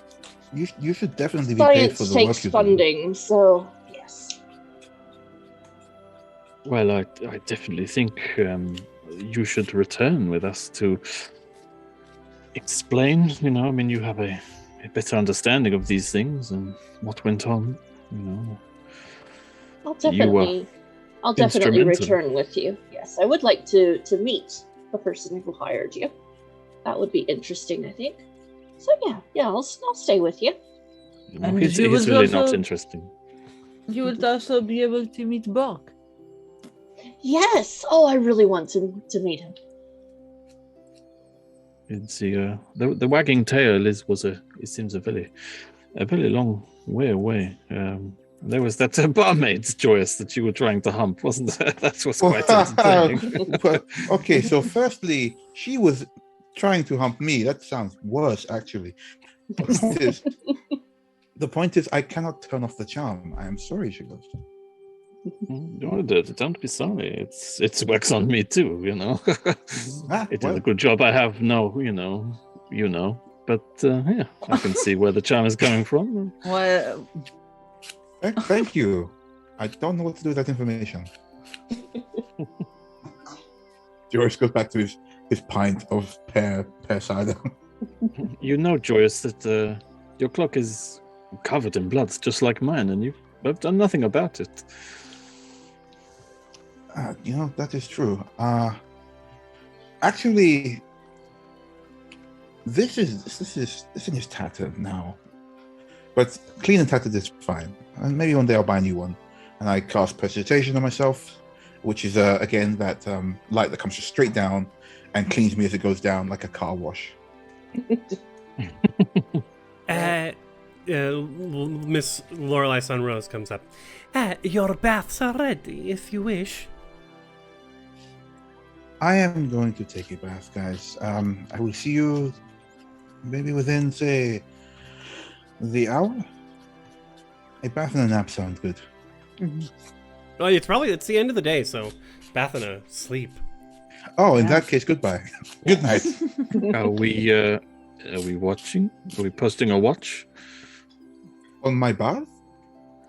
You should definitely be paid for science the work takes you do. funding, so yes. Well, I definitely think you should return with us to explain. You know, I mean, you have a better understanding of these things and what went on. You know, I'll You, definitely instrumental. return with you. Yes, I would like to meet the person who hired you. That would be interesting, I think. So yeah, I'll stay with you. you know, And he's you would really not also- interesting. You would also be able to meet Bork. Yes. Oh, I really want to meet him. It's the wagging tail it seems a very way away. There was that barmaid, Joyous, that you were trying to hump, wasn't there? That was quite entertaining. Well, okay, so firstly, she was trying to hump me. That sounds worse, actually. The point is, I cannot turn off the charm. I am sorry, she goes. Don't be sorry. It works on me too, you know. It is a good job I have no, you know. But yeah, I can see where the charm is coming from. Well, Thank you. I don't know what to do with that information. George goes back to his pint of pear cider. You know, Joyous, that your clock is covered in blood, just like mine, and you've done nothing about it. That is true. Actually, this thing is tattered now, but clean and tattered is fine. And maybe one day I'll buy a new one. And I cast Precipitation on myself, which is again that light that comes straight down and cleans me as it goes down like a car wash. Miss Lorelei Sunrose comes up. Your baths are ready, if you wish. I am going to take a bath, guys. I will see you maybe within, say, the hour. A bath and a nap sounds good. mhm. Well, it's the end of the day, so bath and a sleep. Oh, in that case, goodbye. Good night. Are we watching? Are we posting a watch? On my bath?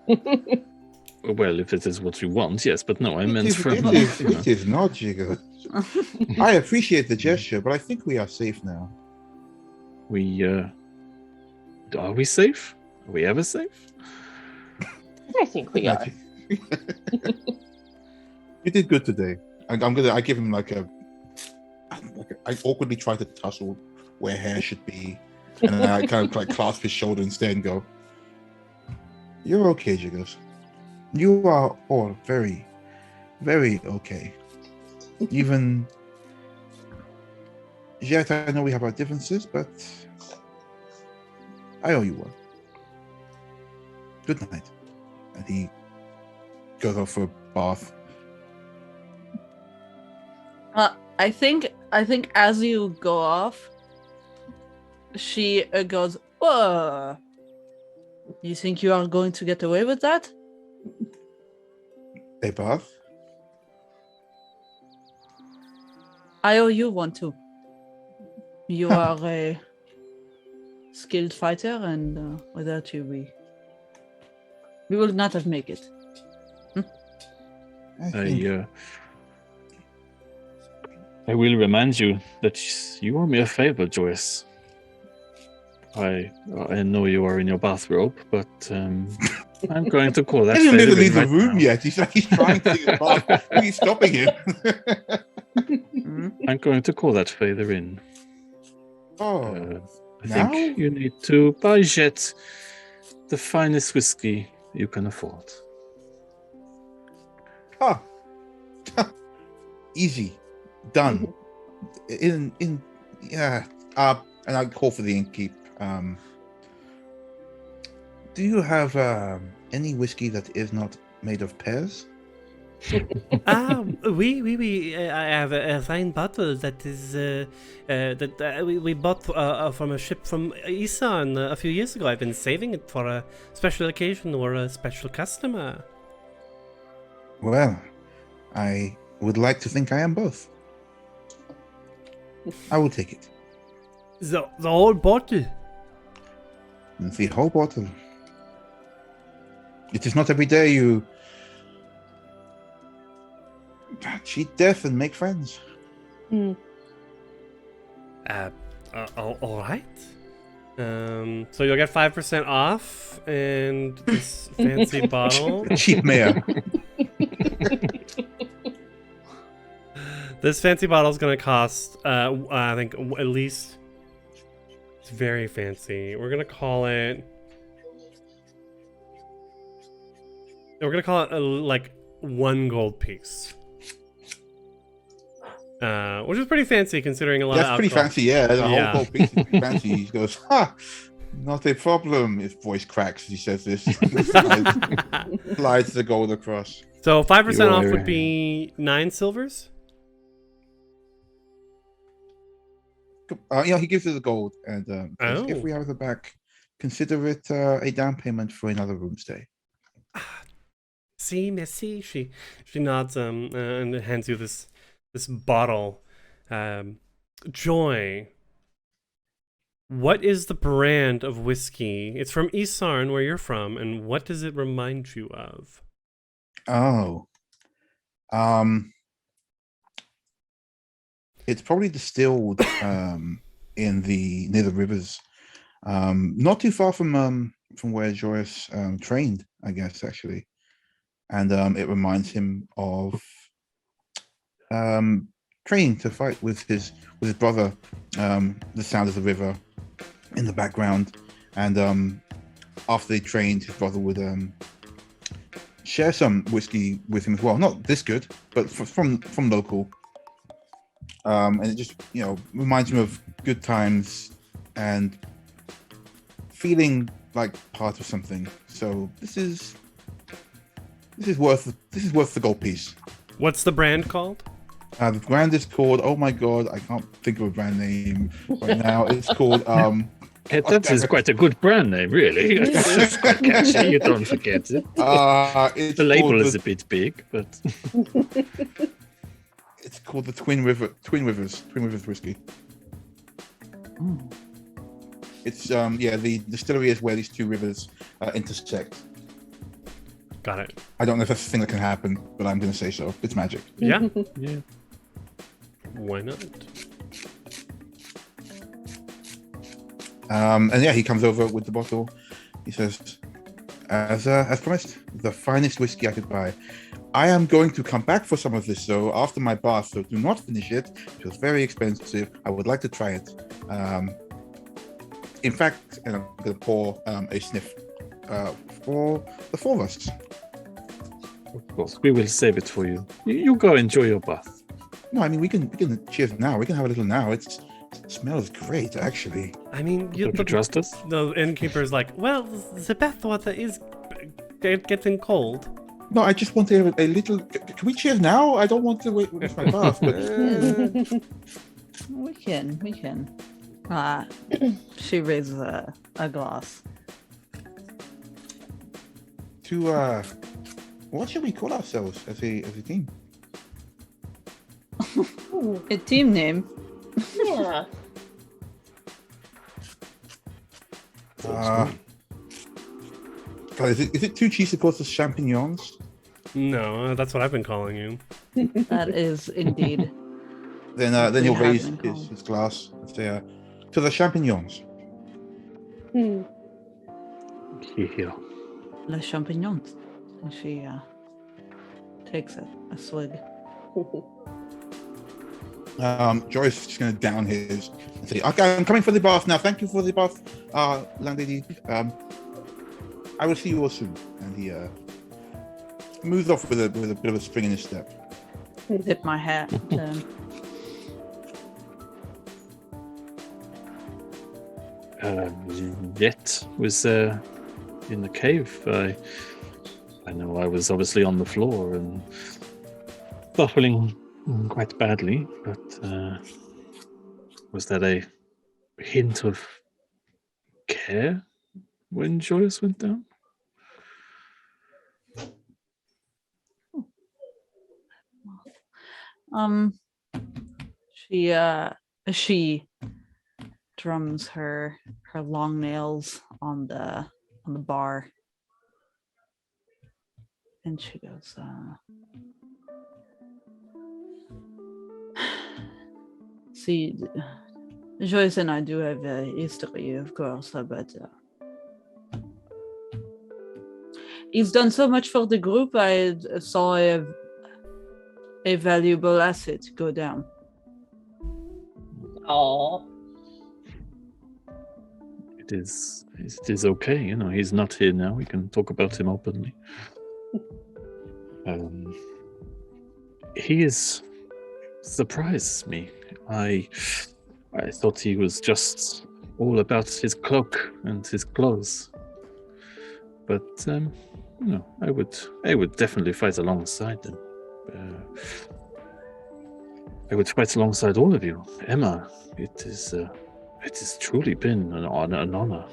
Well, if it is what you want, yes, but no, I meant from... It is not, Jigo. I appreciate the gesture, but I think we are safe now. Are we safe? Are we ever safe? I think we are. You did good today. I give him I awkwardly try to tussle where hair should be, and then I kind of clasp his shoulder instead and go, "You're okay, Jiggers. You are all very, very okay. Even yet, I know we have our differences, but I owe you one. Good night." And he goes off for a bath. I think as you go off, she goes, "Whoa! You think you are going to get away with that?" A bath? I owe you one too. You are a skilled fighter, and without you, we will not have made it. I will remind you that you owe me a favor, Joyce. I know you are in your bathrobe, but I'm going to call that He hasn't favor even leave the right room now. yet. He's trying to get bath. He's stopping him. I'm going to call that favor in. Oh, I now? think you need to buy Jet the finest whiskey you can afford. ah, easy, done. Yeah. And I call for the innkeep. Do you have any whiskey that is not made of pears? We I have a fine bottle that is we bought from a ship from Isan a few years ago. I've been saving it for a special occasion or a special customer. Well, I would like to think I am both. I will take it. The whole bottle. The whole bottle. It is not every day you cheat death and make friends. All right. So you'll get 5% off and this fancy bottle. Cheap mayor. This fancy bottle is going to cost, I think, at least. It's very fancy. We're gonna call it. Like 1 gold piece, which is pretty fancy considering a lot That's of pretty alcohol. fancy, yeah. The Yeah. whole piece is pretty fancy. He goes, ha! Not a problem. His voice cracks as he says this. Slides the gold across. So 5% You off are- would be 9 silvers. He gives her the gold, and says, Oh. if we have the back, consider it a down payment for another room stay. See, merci. She nods and hands you this bottle. Joy. What is the brand of whiskey? It's from Isarn, where you're from, and what does it remind you of? Oh, it's probably distilled near the rivers, not too far from where Joyce trained, I guess actually, and it reminds him of training to fight with his brother. The sound of the river in the background, and after they trained, his brother would share some whiskey with him as well. Not this good, but from local. And it just reminds me of good times and feeling like part of something. So this is worth the gold piece. What's the brand called? The brand is called, oh my god, I can't think of a brand name right now. It's called That is quite a good brand name, really. It's quite catchy. You don't forget it. it's The label called is a bit big, but it's called the Twin Rivers whiskey. It's the distillery is where these two rivers intersect. Got it. I don't know if that's a thing that can happen, but I'm going to say so. It's magic. Yeah. yeah. Why not? And he comes over with the bottle. He says, as promised, the finest whiskey I could buy. I am going to come back for some of this, though, after my bath, so do not finish it. It was very expensive. I would like to try it. In fact, and I'm going to pour a sniff for the four of us. Of course, we will save it for you. You go enjoy your bath. No, I mean, we can cheers now. We can have a little now. It smells great, actually. I mean, Don't you trust us? the innkeeper's like, well, the bathwater is getting cold. No, I just want a little. Can we cheers now? I don't want to wait with my bath. But We can. She raises a glass. to what should we call ourselves as a team? A team name. Yeah. God, is it too cheesy to call us champignons? No, that's what I've been calling you. That is indeed. Then We he'll have raise been called. his glass and say, to the champignons. Here. Les champignons. And she takes a swig. Joyce is just going to down his and say, okay, I'm coming for the bath now. Thank you for the bath, landlady. I will see you all soon. And he moves off with a bit of a spring in his step. Dip my hat. Yet was in the cave. I know I was obviously on the floor and suffering quite badly, but was that a hint of care when Joyce went down? She drums her long nails on the bar, and she goes, see, Joyce and I do have a history, of course, but he's done so much for the group. I saw a valuable asset go down. Oh. It is okay, you know, he's not here now. We can talk about him openly. He is surprised me. I thought he was just all about his cloak and his clothes. But I would definitely fight alongside them. I would fight alongside all of you, Emma. It has truly been an honor.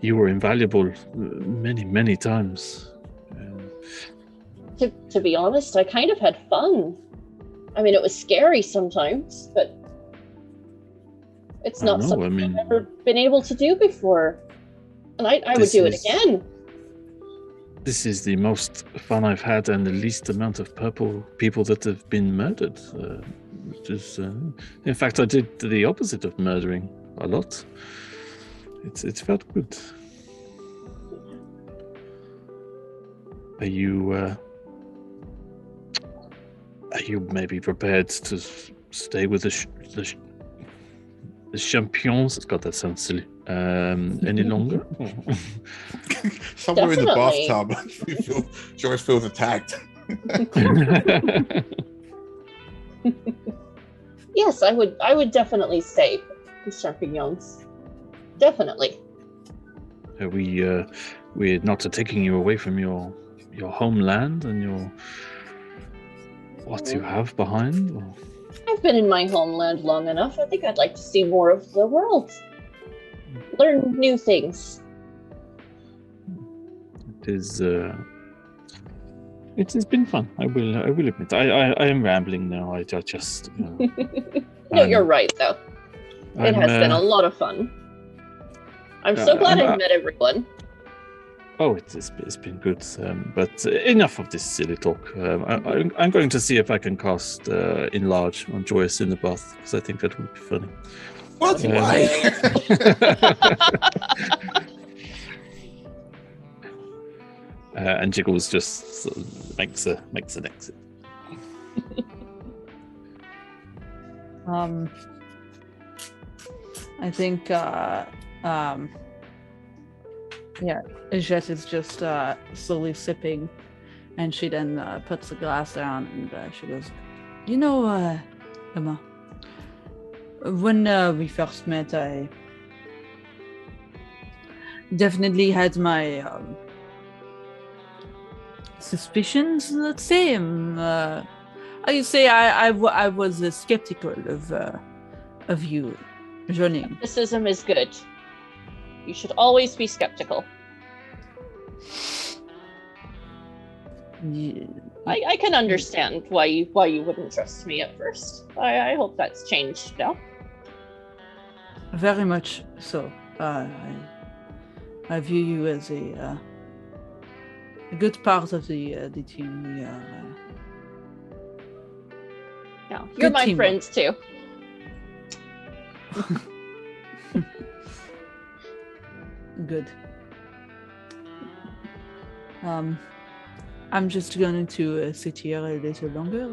You were invaluable many times. To be honest, I kind of had fun. I mean, it was scary sometimes, but it's not something I've ever been able to do before. And I would do it again. This is the most fun I've had and the least amount of people that have been murdered. In fact, I did the opposite of murdering a lot. It's felt good. Are you maybe prepared to stay with the Champignons? God, that sounds silly. Any longer? Somewhere in the Definitely. bathtub, Joyce feels attacked. Yes, I would definitely stay with Champignons. Definitely. We're not taking you away from your homeland and what you have behind? Or? I've been in my homeland long enough. I think I'd like to see more of the world. Learn new things. It has been fun. I will admit. I am rambling now. I just. No, you're right though. It has been a lot of fun. I'm so glad I've met everyone. Oh, it's been good. But enough of this silly talk. I'm going to see if I can cast Enlarge on Joyous in the bath, because I think that would be funny. What? Why? And Jiggles just sort of makes an exit. I think Jet is just slowly sipping, and she then puts the glass down and she goes, Emma, when we first met, I definitely had my suspicions, let's say. I say I was skeptical of you joining. Skepticism is good. You should always be skeptical. Yeah. I can understand why you wouldn't trust me at first. I hope that's changed now. Very much so. I view you as a good part of the team. No, you're my teamwork. friends too. Good. I'm just going to sit here a little longer.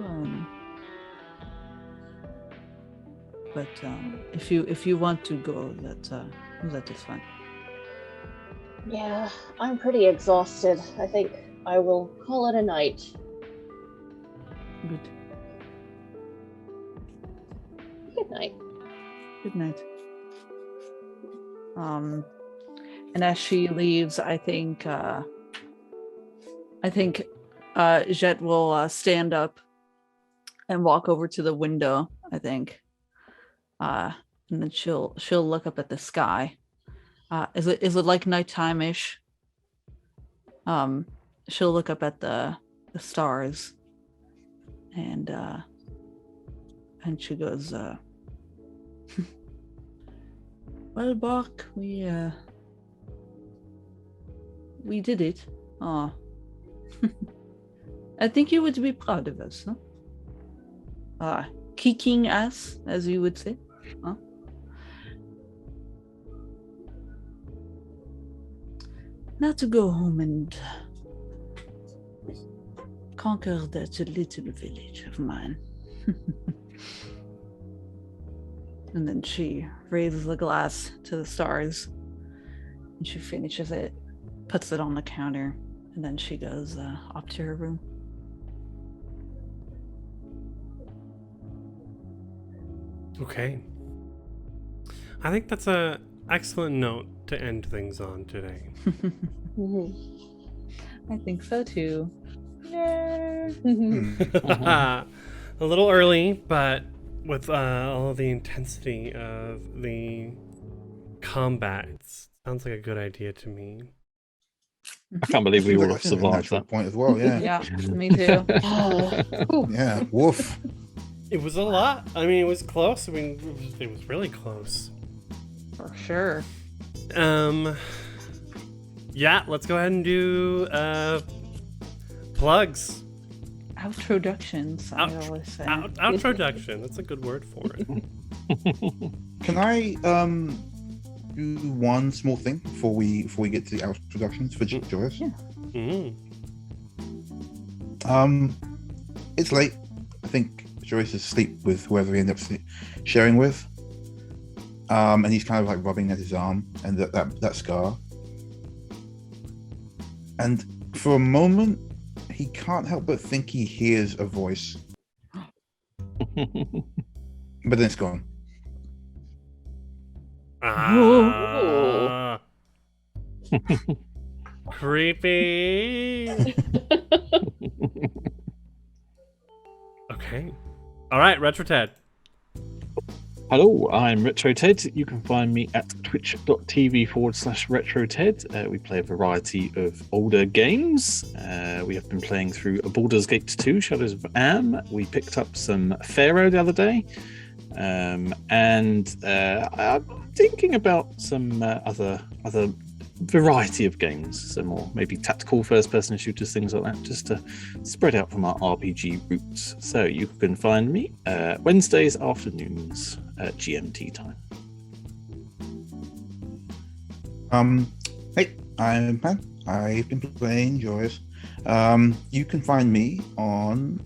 But if you want to go, that is fine. Yeah, I'm pretty exhausted. I think I will call it a night. Good. Good night. Good night. And as she leaves, I think Jet will stand up and walk over to the window. I think, and then she'll look up at the sky. Is it like nighttime-ish? She'll look up at the stars, and she goes, "Well, Bach, we did it. Oh, I think you would be proud of us, huh? Kicking ass, as you would say, huh? Now to go home and conquer that little village of mine." And then she raises the glass to the stars, and she finishes it, puts it on the counter, and then she goes up to her room. Okay. I think that's a excellent note to end things on today. I think so too. A little early, but with all of the intensity of the combat, it sounds like a good idea to me. I can't believe we Seems all like have a survived natural that. point as well. Yeah. Yeah, me too. Yeah. Woof. It was a lot. I mean, it was close. I mean, it was really close. For sure. Yeah, let's go ahead and do plugs. Outroductions, I always say. Outroduction. That's a good word for it. Can I do one small thing before we get to the introductions for Joyous? Yeah. Mm. It's late. I think Joyous is asleep with whoever he ends up sharing with. And he's kind of like rubbing at his arm and that scar. And for a moment, he can't help but think he hears a voice. But then it's gone. Ah. Creepy. Okay. All right, RetroTed. Hello, I'm RetroTed. You can find me at twitch.tv/RetroTed. We play a variety of older games. We have been playing through Baldur's Gate 2, Shadows of Am. We picked up some Pharaoh the other day. And I'm thinking about some other variety of games, some more maybe tactical first-person shooters, things like that, just to spread out from our RPG roots. So you can find me Wednesdays afternoons at GMT time. Hey, I'm Pan. I've been playing Joyous. You can find me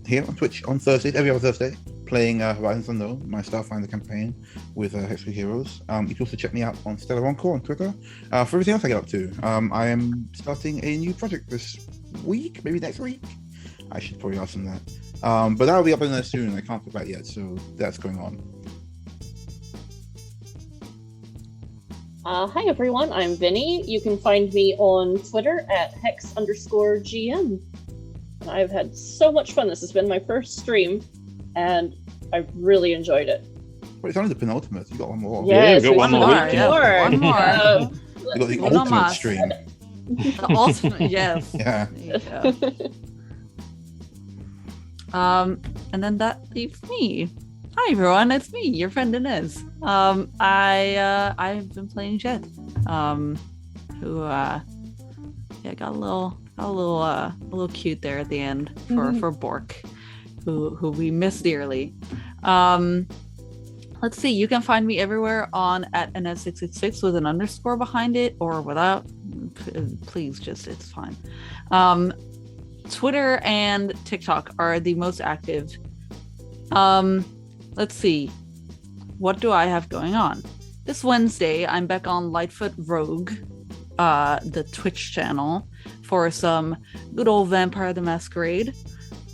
here on Twitch on Thursdays, every other Thursday, playing Horizons Unknown, my Starfinder campaign with Hexford Heroes. You can also check me out on Stellar Encore on Twitter for everything else I get up to. I am starting a new project this week, maybe next week. I should probably ask them that. But that'll be up in there soon. I can't talk about it yet, so that's going on. Hi everyone, I'm Vinny. You can find me on Twitter at hex_GM. And I've had so much fun. This has been my first stream, and I've really enjoyed it. But it's only the penultimate. You got one more. Yes, we've got one more. One more. You got the Uno ultimate mas. stream. The ultimate, yes. Yeah. There you go. And then that leaves me. Hi everyone, it's me, your friend Inez. I've been playing Jet. Who got a little cute there at the end for Bork, who we miss dearly. Let's see, you can find me everywhere on at Inez666 with an underscore behind it or without. Please, it's fine. Twitter and TikTok are the most active. Let's see. What do I have going on? This Wednesday, I'm back on Lightfoot Rogue, the Twitch channel, for some good old Vampire the Masquerade,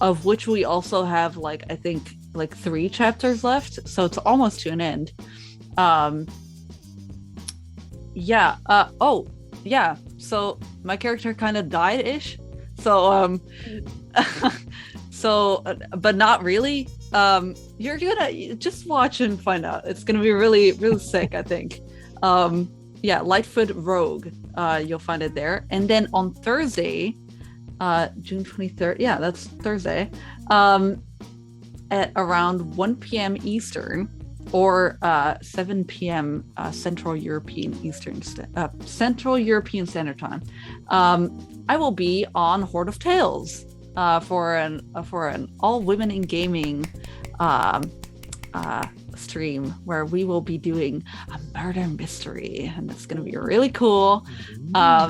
of which we also have, I think 3 chapters left, so it's almost to an end. So my character kind of died-ish. So, but not really. You're gonna just watch and find out. It's gonna be really, really sick, I think. Lightfoot Rogue. You'll find it there. And then on Thursday, June 23rd. Yeah, that's Thursday. At around 1 p.m. Eastern or 7 p.m. Central European Standard Time. I will be on Horde of Tales. For an all women in gaming stream where we will be doing a murder mystery, and it's gonna be really cool.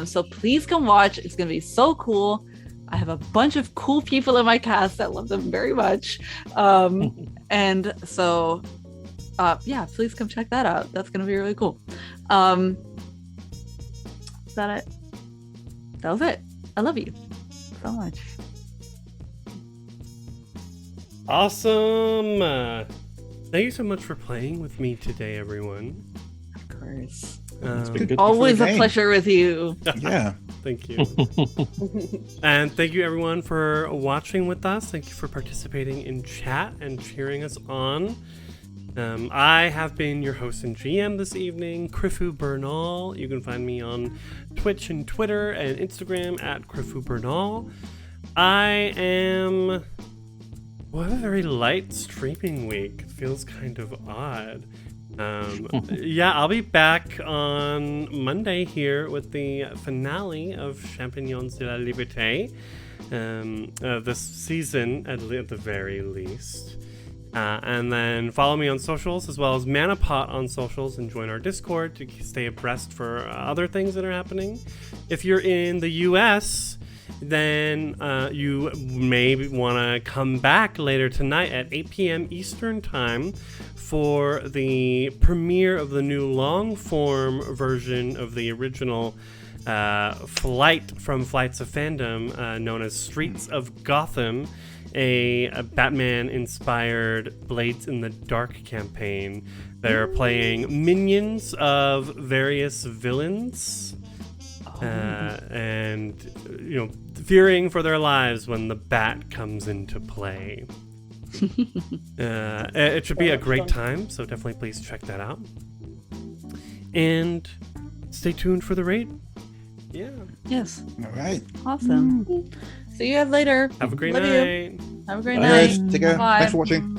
So please come watch. It's gonna be so cool. I have a bunch of cool people in my cast. I love them very much. And so please come check that out. That's gonna be really cool. Is that it? That was it. I love you so much. Awesome. Thank you so much for playing with me today, everyone. course. It's been good. Always a game. pleasure with you. Yeah. Thank you. And thank you everyone for watching with us. Thank you for participating in chat and cheering us on. I have been your host and GM this evening, Crifu Bernal. You can find me on Twitch and Twitter and Instagram at Crifu Bernal. I have a very light streaming week. It feels kind of odd. Yeah, I'll be back on Monday here with the finale of Champignons de la Liberté this season, at the very least. And then follow me on socials as well as Manapot on socials and join our Discord to stay abreast for other things that are happening. If you're in the US, then you may want to come back later tonight at 8 p.m. Eastern Time for the premiere of the new long-form version of the original Flight from Flights of Fandom, known as Streets of Gotham, a Batman-inspired Blades in the Dark campaign. They're playing minions of various villains, and fearing for their lives when the Bat comes into play. It should be a great time, so definitely please check that out. And stay tuned for the raid. Yeah. Yes. All right. Awesome. See you guys later. Have a great Love night. you. Have a great Bye, night. guys. Take care. Bye. Thanks for watching.